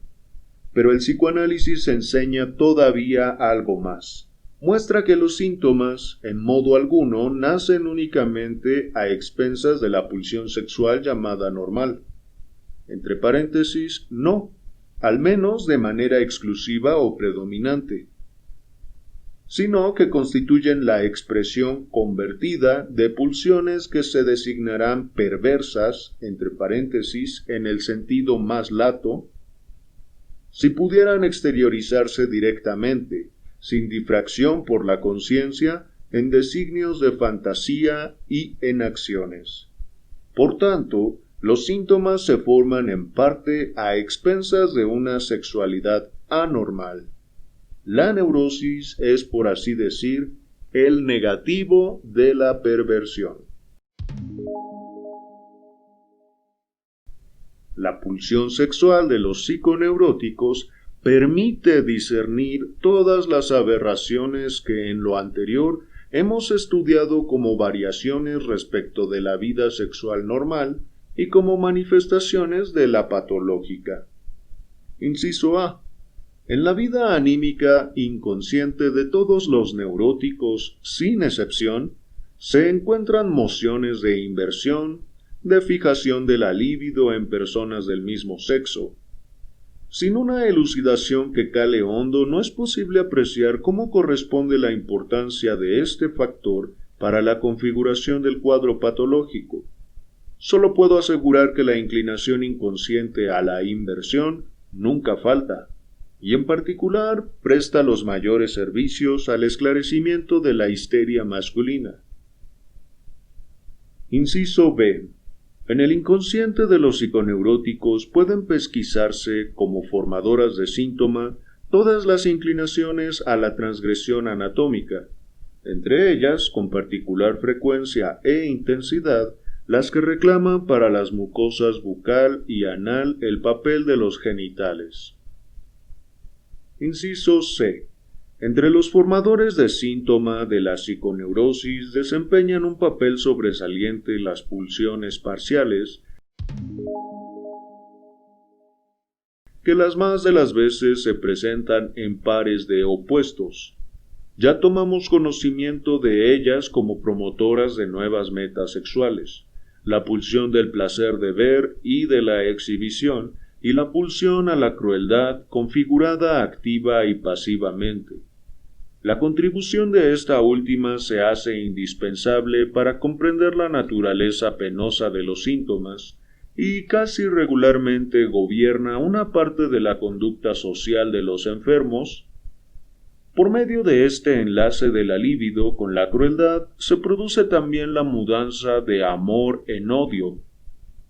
Pero el psicoanálisis enseña todavía algo más. Muestra que los síntomas, en modo alguno, nacen únicamente a expensas de la pulsión sexual llamada normal. Entre paréntesis, no, al menos de manera exclusiva o predominante, sino que constituyen la expresión convertida de pulsiones que se designarán perversas, entre paréntesis, en el sentido más lato, si pudieran exteriorizarse directamente, sin difracción por la conciencia, en designios de fantasía y en acciones. Por tanto, los síntomas se forman en parte a expensas de una sexualidad anormal. La neurosis es, por así decir, el negativo de la perversión. La pulsión sexual de los psiconeuróticos permite discernir todas las aberraciones que en lo anterior hemos estudiado como variaciones respecto de la vida sexual normal y como manifestaciones de la patológica. Inciso A. En la vida anímica inconsciente de todos los neuróticos, sin excepción, se encuentran mociones de inversión, de fijación de la libido en personas del mismo sexo. Sin una elucidación que cale hondo, no es posible apreciar cómo corresponde la importancia de este factor para la configuración del cuadro patológico. Solo puedo asegurar que la inclinación inconsciente a la inversión nunca falta, y en particular presta los mayores servicios al esclarecimiento de la histeria masculina. Inciso B. En el inconsciente de los psiconeuróticos pueden pesquisarse como formadoras de síntoma todas las inclinaciones a la transgresión anatómica, entre ellas, con particular frecuencia e intensidad, las que reclaman para las mucosas bucal y anal el papel de los genitales. Inciso C. Entre los formadores de síntoma de la psiconeurosis desempeñan un papel sobresaliente las pulsiones parciales, que las más de las veces se presentan en pares de opuestos. Ya tomamos conocimiento de ellas como promotoras de nuevas metas sexuales, la pulsión del placer de ver y de la exhibición, y la pulsión a la crueldad configurada activa y pasivamente. La contribución de esta última se hace indispensable para comprender la naturaleza penosa de los síntomas y casi regularmente gobierna una parte de la conducta social de los enfermos. Por medio de este enlace de la libido con la crueldad se produce también la mudanza de amor en odio,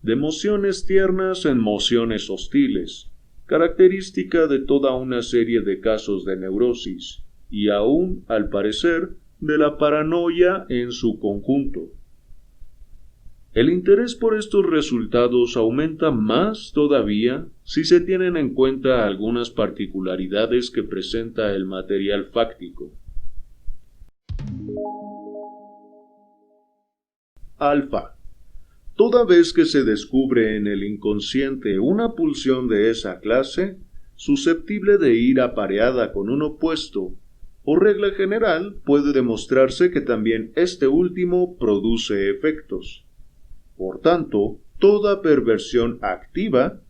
de emociones tiernas en emociones hostiles, característica de toda una serie de casos de neurosis, y aún, al parecer, de la paranoia en su conjunto. El interés por estos resultados aumenta más todavía si se tienen en cuenta algunas particularidades que presenta el material fáctico. Alfa. Toda vez que se descubre en el inconsciente una pulsión de esa clase, susceptible de ir apareada con un opuesto, por regla general puede demostrarse que también este último produce efectos. Por tanto, toda perversión activa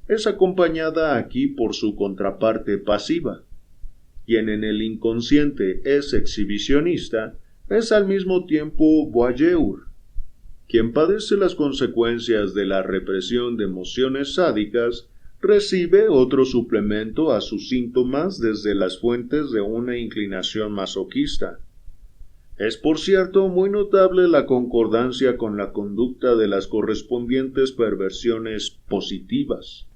es acompañada aquí por su contraparte pasiva. quien en el inconsciente es exhibicionista, es al mismo tiempo voyeur. Quien padece las consecuencias de la represión de emociones sádicas recibe otro suplemento a sus síntomas desde las fuentes de una inclinación masoquista. Es por cierto muy notable la concordancia con la conducta de las correspondientes perversiones positivas,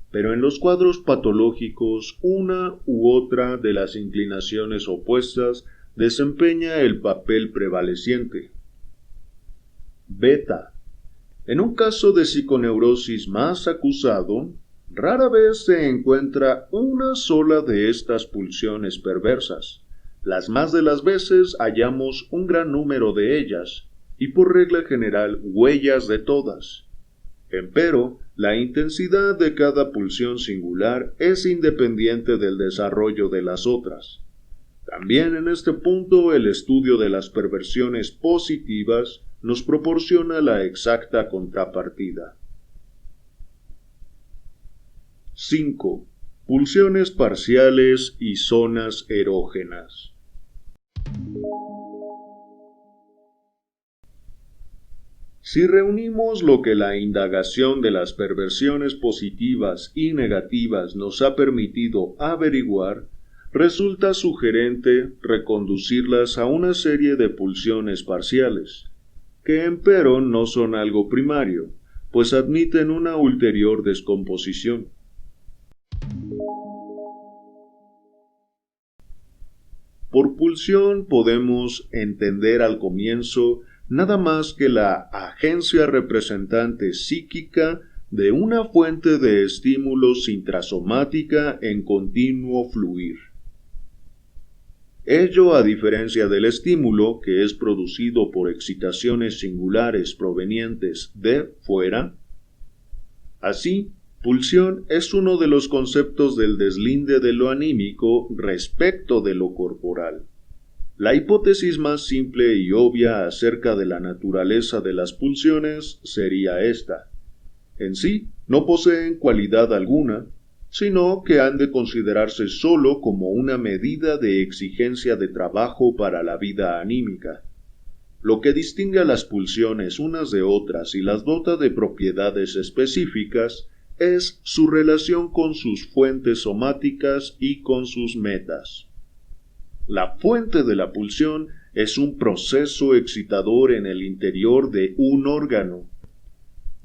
pero en los cuadros patológicos una u otra de las inclinaciones opuestas desempeña el papel prevaleciente. Beta. En un caso de psiconeurosis más acusado, rara vez se encuentra una sola de estas pulsiones perversas. Las más de las veces hallamos un gran número de ellas, y por regla general huellas de todas. Empero, la intensidad de cada pulsión singular es independiente del desarrollo de las otras. También en este punto el estudio de las perversiones positivas nos proporciona la exacta contrapartida. 5. Pulsiones parciales y zonas erógenas. Si reunimos lo que la indagación de las perversiones positivas y negativas nos ha permitido averiguar, resulta sugerente reconducirlas a una serie de pulsiones parciales, que empero no son algo primario, pues admiten una ulterior descomposición. Por pulsión podemos entender al comienzo nada más que la agencia representante psíquica de una fuente de estímulos intrasomática en continuo fluir. Ello a diferencia del estímulo que es producido por excitaciones singulares provenientes de fuera. Así, pulsión es uno de los conceptos del deslinde de lo anímico respecto de lo corporal. La hipótesis más simple y obvia acerca de la naturaleza de las pulsiones sería esta. En sí, no poseen cualidad alguna, sino que han de considerarse sólo como una medida de exigencia de trabajo para la vida anímica. Lo que distingue a las pulsiones unas de otras y las dota de propiedades específicas es su relación con sus fuentes somáticas y con sus metas. La fuente de la pulsión es un proceso excitador en el interior de un órgano,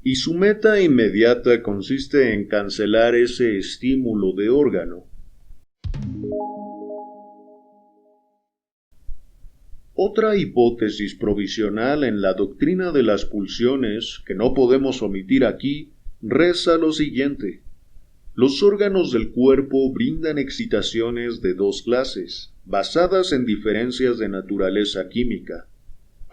y su meta inmediata consiste en cancelar ese estímulo de órgano. Otra hipótesis provisional en la doctrina de las pulsiones, que no podemos omitir aquí, reza lo siguiente. Los órganos del cuerpo brindan excitaciones de dos clases, basadas en diferencias de naturaleza química.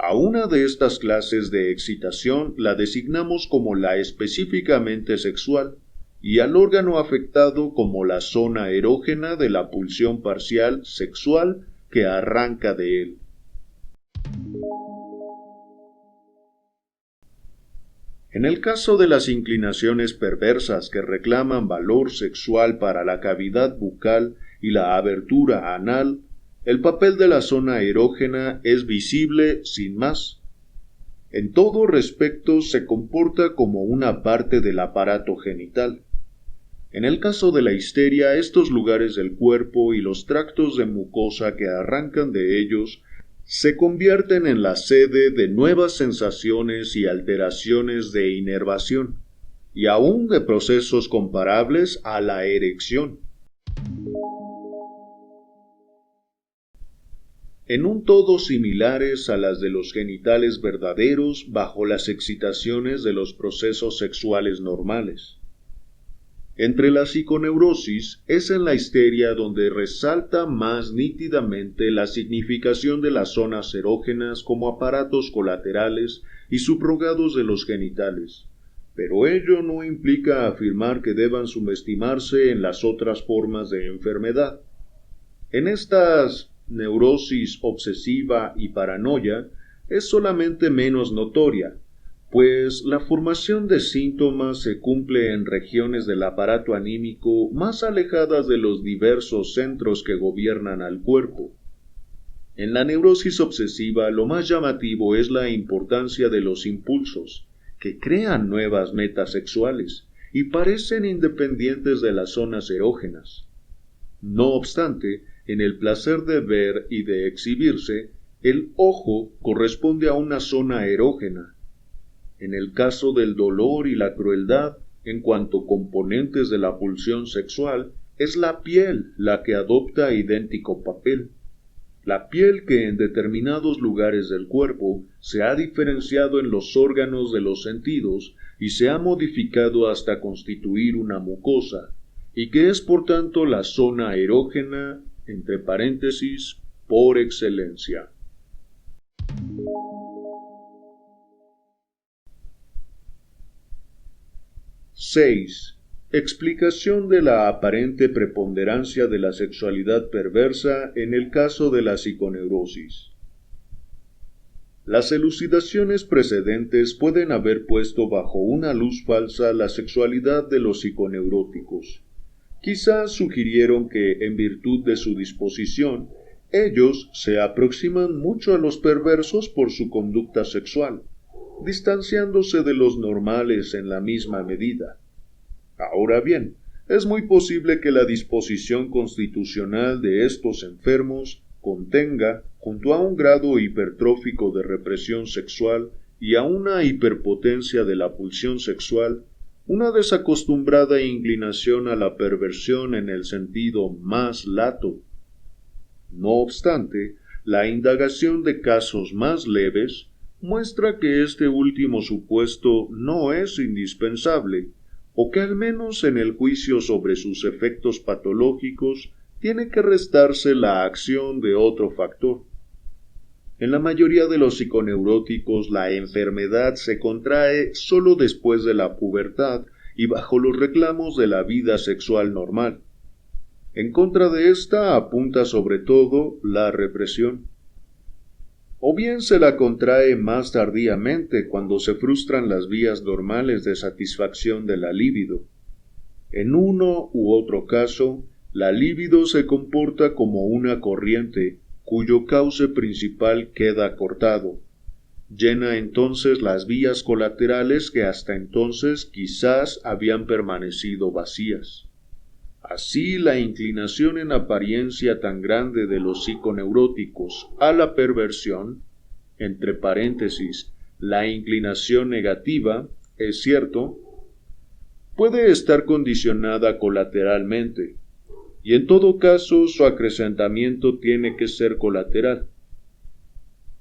A una de estas clases de excitación la designamos como la específicamente sexual, y al órgano afectado como la zona erógena de la pulsión parcial sexual que arranca de él. En el caso de las inclinaciones perversas que reclaman valor sexual para la cavidad bucal y la abertura anal, el papel de la zona erógena es visible sin más. En todo respecto se comporta como una parte del aparato genital. En el caso de la histeria, estos lugares del cuerpo y los tractos de mucosa que arrancan de ellos se convierten en la sede de nuevas sensaciones y alteraciones de inervación, y aún de procesos comparables a la erección. En un todo similares a las de los genitales verdaderos bajo las excitaciones de los procesos sexuales normales. Entre la psiconeurosis es en la histeria donde resalta más nítidamente la significación de las zonas erógenas como aparatos colaterales y subrogados de los genitales, pero ello no implica afirmar que deban subestimarse en las otras formas de enfermedad. En estas neurosis obsesiva y paranoia es solamente menos notoria, pues la formación de síntomas se cumple en regiones del aparato anímico más alejadas de los diversos centros que gobiernan al cuerpo. En la neurosis obsesiva lo más llamativo es la importancia de los impulsos, que crean nuevas metas sexuales y parecen independientes de las zonas erógenas. No obstante, en el placer de ver y de exhibirse, el ojo corresponde a una zona erógena. En el caso del dolor y la crueldad, en cuanto componentes de la pulsión sexual, es la piel la que adopta idéntico papel. La piel que en determinados lugares del cuerpo se ha diferenciado en los órganos de los sentidos y se ha modificado hasta constituir una mucosa, y que es por tanto la zona erógena, entre paréntesis, por excelencia. ¡6! Explicación de la aparente preponderancia de la sexualidad perversa en el caso de la psiconeurosis. Las elucidaciones precedentes pueden haber puesto bajo una luz falsa la sexualidad de los psiconeuróticos. Quizás sugirieron que, en virtud de su disposición, ellos se aproximan mucho a los perversos por su conducta sexual, distanciándose de los normales en la misma medida. Ahora bien, es muy posible que la disposición constitucional de estos enfermos contenga, junto a un grado hipertrófico de represión sexual y a una hiperpotencia de la pulsión sexual, una desacostumbrada inclinación a la perversión en el sentido más lato. No obstante, la indagación de casos más leves muestra que este último supuesto no es indispensable, o que al menos en el juicio sobre sus efectos patológicos tiene que restarse la acción de otro factor. En la mayoría de los psiconeuróticos la enfermedad se contrae solo después de la pubertad y bajo los reclamos de la vida sexual normal. En contra de esta apunta sobre todo la represión. O bien se la contrae más tardíamente cuando se frustran las vías normales de satisfacción de la libido. En uno u otro caso, la libido se comporta como una corriente cuyo cauce principal queda cortado. Llena entonces las vías colaterales que hasta entonces quizás habían permanecido vacías. Así, la inclinación en apariencia tan grande de los psiconeuróticos a la perversión, entre paréntesis, la inclinación negativa, es cierto, puede estar condicionada colateralmente, y en todo caso su acrecentamiento tiene que ser colateral.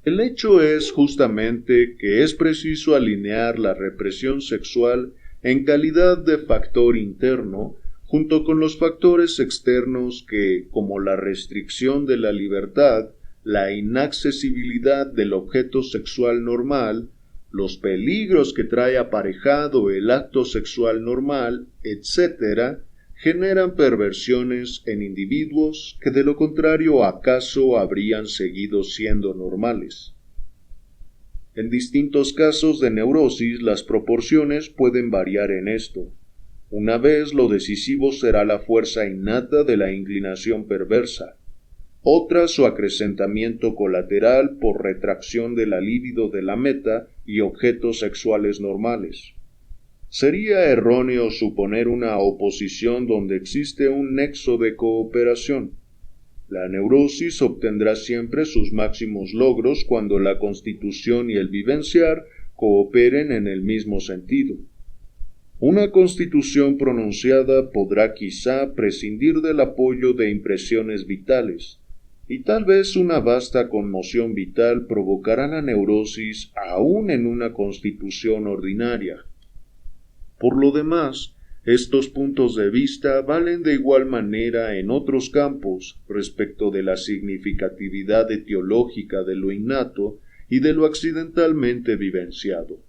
El hecho es justamente que es preciso alinear la represión sexual en calidad de factor interno junto con los factores externos que, como la restricción de la libertad, la inaccesibilidad del objeto sexual normal, los peligros que trae aparejado el acto sexual normal, etc., generan perversiones en individuos que de lo contrario acaso habrían seguido siendo normales. En distintos casos de neurosis las proporciones pueden variar en esto. Una vez lo decisivo será la fuerza innata de la inclinación perversa, otra su acrecentamiento colateral por retracción de la libido de la meta y objetos sexuales normales. Sería erróneo suponer una oposición donde existe un nexo de cooperación. La neurosis obtendrá siempre sus máximos logros cuando la constitución y el vivenciar cooperen en el mismo sentido. Una constitución pronunciada podrá quizá prescindir del apoyo de impresiones vitales, y tal vez una vasta conmoción vital provocará la neurosis aún en una constitución ordinaria. Por lo demás, estos puntos de vista valen de igual manera en otros campos respecto de la significatividad etiológica de lo innato y de lo accidentalmente vivenciado.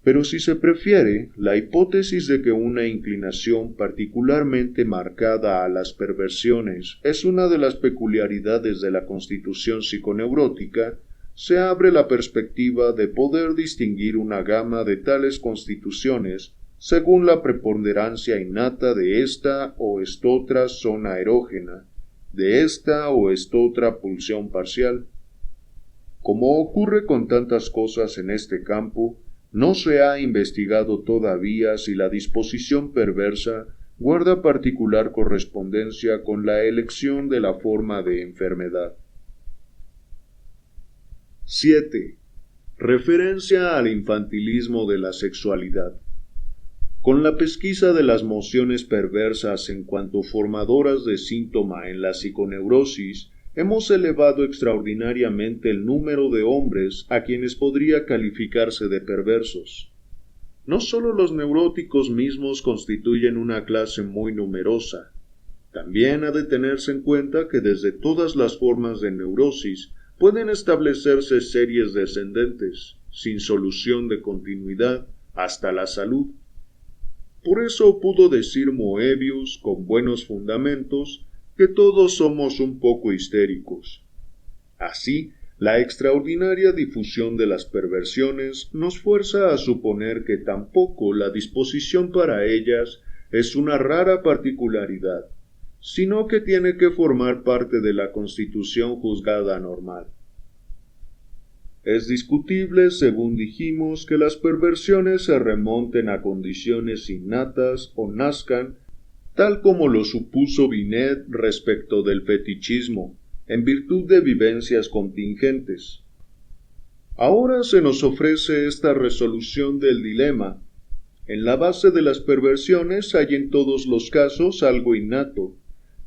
Pero si se prefiere, la hipótesis de que una inclinación particularmente marcada a las perversiones es una de las peculiaridades de la constitución psiconeurótica, se abre la perspectiva de poder distinguir una gama de tales constituciones según la preponderancia innata de esta o estotra zona erógena, de esta o estotra pulsión parcial. Como ocurre con tantas cosas en este campo, no se ha investigado todavía si la disposición perversa guarda particular correspondencia con la elección de la forma de enfermedad. 7. Referencia al infantilismo de la sexualidad. Con la pesquisa de las mociones perversas en cuanto formadoras de síntoma en la psiconeurosis, hemos elevado extraordinariamente el número de hombres a quienes podría calificarse de perversos. No solo los neuróticos mismos constituyen una clase muy numerosa. También ha de tenerse en cuenta que desde todas las formas de neurosis pueden establecerse series descendentes, sin solución de continuidad, hasta la salud. Por eso pudo decir Moebius, con buenos fundamentos, que todos somos un poco histéricos. Así, la extraordinaria difusión de las perversiones nos fuerza a suponer que tampoco la disposición para ellas es una rara particularidad, sino que tiene que formar parte de la constitución juzgada normal. Es discutible, según dijimos, que las perversiones se remonten a condiciones innatas o nazcan, tal como lo supuso Binet respecto del fetichismo, en virtud de vivencias contingentes. Ahora se nos ofrece esta resolución del dilema. En la base de las perversiones hay en todos los casos algo innato,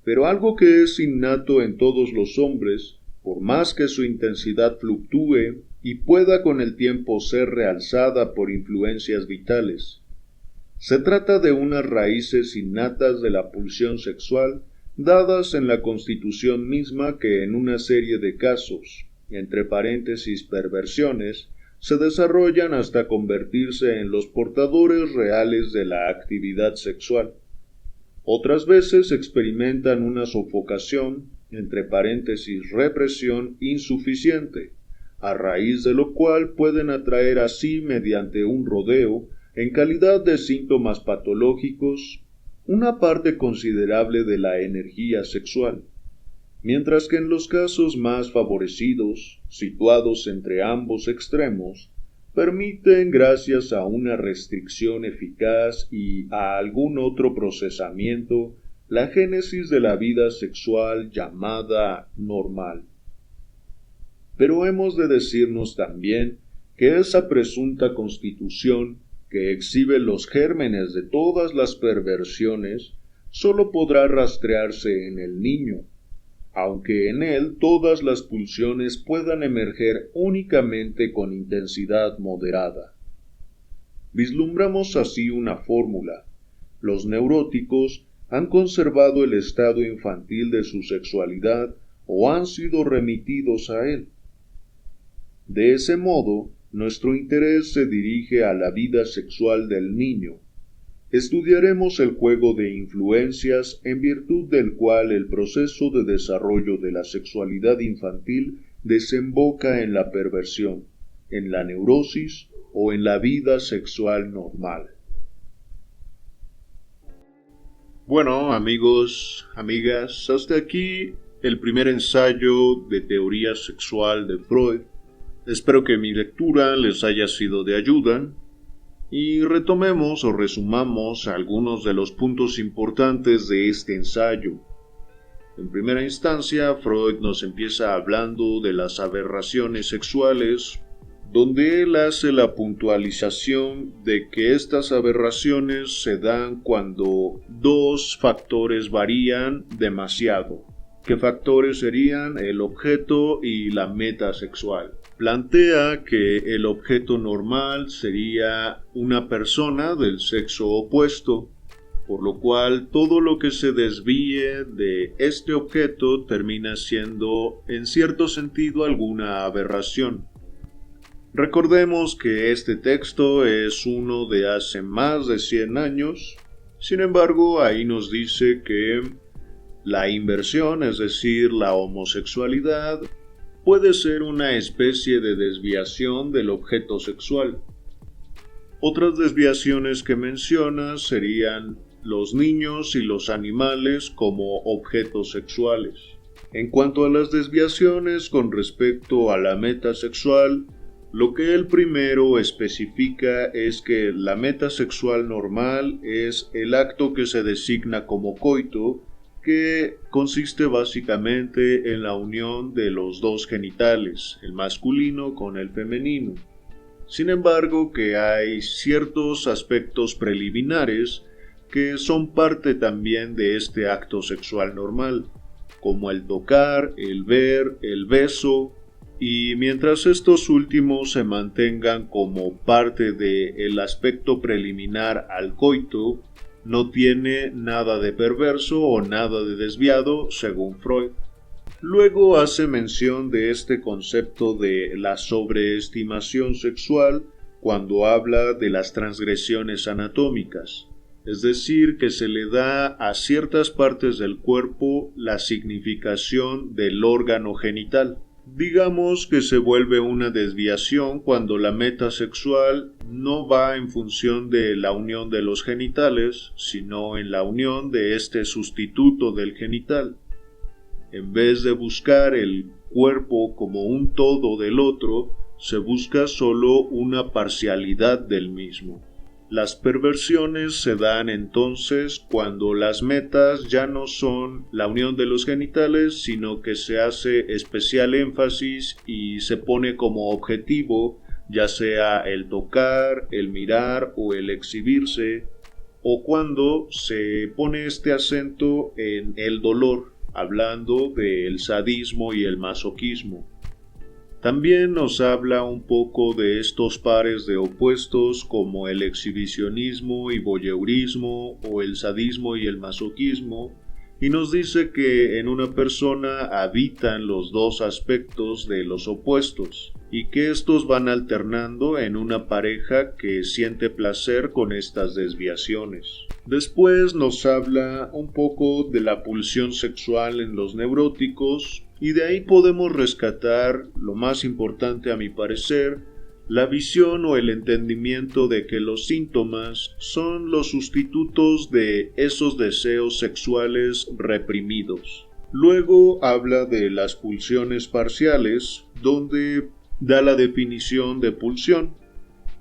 pero algo que es innato en todos los hombres, por más que su intensidad fluctúe y pueda con el tiempo ser realzada por influencias vitales. Se trata de unas raíces innatas de la pulsión sexual, dadas en la constitución misma que en una serie de casos, entre paréntesis perversiones, se desarrollan hasta convertirse en los portadores reales de la actividad sexual. Otras veces experimentan una sofocación, entre paréntesis represión insuficiente, a raíz de lo cual pueden atraer así mediante un rodeo, en calidad de síntomas patológicos, una parte considerable de la energía sexual, mientras que en los casos más favorecidos, situados entre ambos extremos, permiten, gracias a una restricción eficaz y a algún otro procesamiento, la génesis de la vida sexual llamada normal. Pero hemos de decirnos también que esa presunta constitución, que exhibe los gérmenes de todas las perversiones, sólo podrá rastrearse en el niño, aunque en él todas las pulsiones puedan emerger únicamente con intensidad moderada. Vislumbramos así una fórmula. Los neuróticos han conservado el estado infantil de su sexualidad o han sido remitidos a él. De ese modo, nuestro interés se dirige a la vida sexual del niño. Estudiaremos el juego de influencias en virtud del cual el proceso de desarrollo de la sexualidad infantil desemboca en la perversión, en la neurosis o en la vida sexual normal. Bueno, amigos, amigas, hasta aquí el primer ensayo de teoría sexual de Freud. Espero que mi lectura les haya sido de ayuda y retomemos o resumamos algunos de los puntos importantes de este ensayo. En primera instancia, Freud nos empieza hablando de las aberraciones sexuales, donde él hace la puntualización de que estas aberraciones se dan cuando dos factores varían demasiado. ¿Qué factores serían? El objeto y la meta sexual. Plantea que el objeto normal sería una persona del sexo opuesto, por lo cual todo lo que se desvíe de este objeto termina siendo, en cierto sentido, alguna aberración. Recordemos que este texto es uno de hace más de 100 años, sin embargo, ahí nos dice que la inversión, es decir, la homosexualidad, puede ser una especie de desviación del objeto sexual. Otras desviaciones que menciona serían los niños y los animales como objetos sexuales. En cuanto a las desviaciones con respecto a la meta sexual, lo que él primero especifica es que la meta sexual normal es el acto que se designa como coito, que consiste básicamente en la unión de los dos genitales, el masculino con el femenino. Sin embargo, que hay ciertos aspectos preliminares que son parte también de este acto sexual normal, como el tocar, el ver, el beso, y mientras estos últimos se mantengan como parte del aspecto preliminar al coito, no tiene nada de perverso o nada de desviado, según Freud. Luego hace mención de este concepto de la sobreestimación sexual cuando habla de las transgresiones anatómicas, es decir, que se le da a ciertas partes del cuerpo la significación del órgano genital. Digamos que se vuelve una desviación cuando la meta sexual no va en función de la unión de los genitales, sino en la unión de este sustituto del genital. En vez de buscar el cuerpo como un todo del otro, se busca solo una parcialidad del mismo. Las perversiones se dan entonces cuando las metas ya no son la unión de los genitales, sino que se hace especial énfasis y se pone como objetivo, ya sea el tocar, el mirar o el exhibirse, o cuando se pone este acento en el dolor, hablando del sadismo y el masoquismo. También nos habla un poco de estos pares de opuestos como el exhibicionismo y voyeurismo o el sadismo y el masoquismo, y nos dice que en una persona habitan los dos aspectos de los opuestos y que estos van alternando en una pareja que siente placer con estas desviaciones. Después nos habla un poco de la pulsión sexual en los neuróticos, y de ahí podemos rescatar lo más importante a mi parecer, la visión o el entendimiento de que los síntomas son los sustitutos de esos deseos sexuales reprimidos. Luego habla de las pulsiones parciales, donde da la definición de pulsión,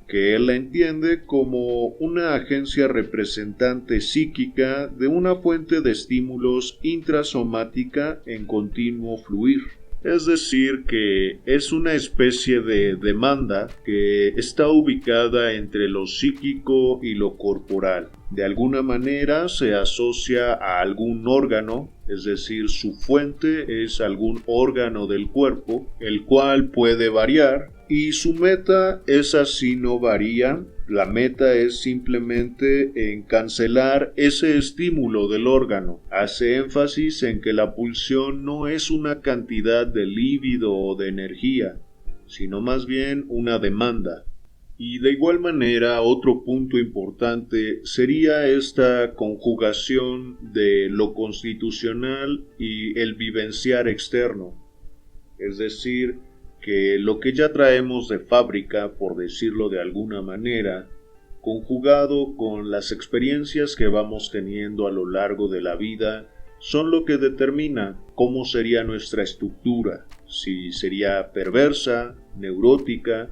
que él la entiende como una agencia representante psíquica de una fuente de estímulos intrasomática en continuo fluir. Es decir, que es una especie de demanda que está ubicada entre lo psíquico y lo corporal. De alguna manera se asocia a algún órgano, es decir, su fuente es algún órgano del cuerpo, el cual puede variar, y su meta esa sí no varía. La meta es simplemente en cancelar ese estímulo del órgano. Hace énfasis en que la pulsión no es una cantidad de líbido o de energía, sino más bien una demanda. Y de igual manera, otro punto importante sería esta conjugación de lo constitucional y el vivenciar externo. Es decir, que lo que ya traemos de fábrica, por decirlo de alguna manera, conjugado con las experiencias que vamos teniendo a lo largo de la vida, son lo que determina cómo sería nuestra estructura, si sería perversa, neurótica.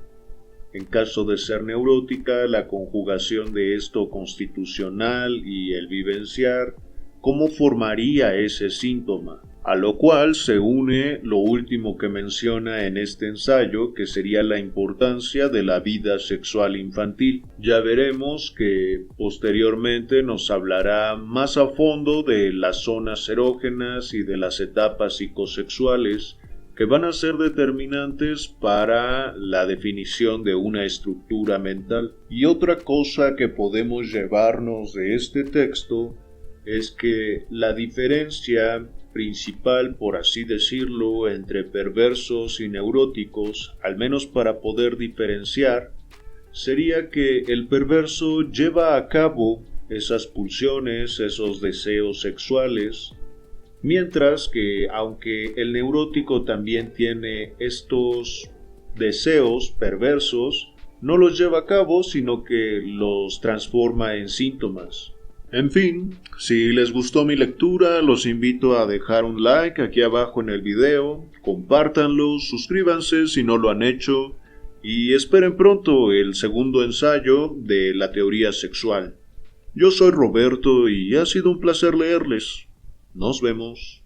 En caso de ser neurótica, la conjugación de esto constitucional y el vivenciar, ¿cómo formaría ese síntoma? A lo cual se une lo último que menciona en este ensayo, que sería la importancia de la vida sexual infantil. Ya veremos que posteriormente nos hablará más a fondo de las zonas erógenas y de las etapas psicosexuales, que van a ser determinantes para la definición de una estructura mental. Y otra cosa que podemos llevarnos de este texto es que la diferencia principal, por así decirlo, entre perversos y neuróticos, al menos para poder diferenciar, sería que el perverso lleva a cabo esas pulsiones, esos deseos sexuales, Mientras que, aunque el neurótico también tiene estos deseos perversos, no los lleva a cabo, sino que los transforma en síntomas. En fin, si les gustó mi lectura, los invito a dejar un like aquí abajo en el video, compártanlo, suscríbanse si no lo han hecho, y esperen pronto el segundo ensayo de la teoría sexual. Yo soy Roberto y ha sido un placer leerles. Nos vemos.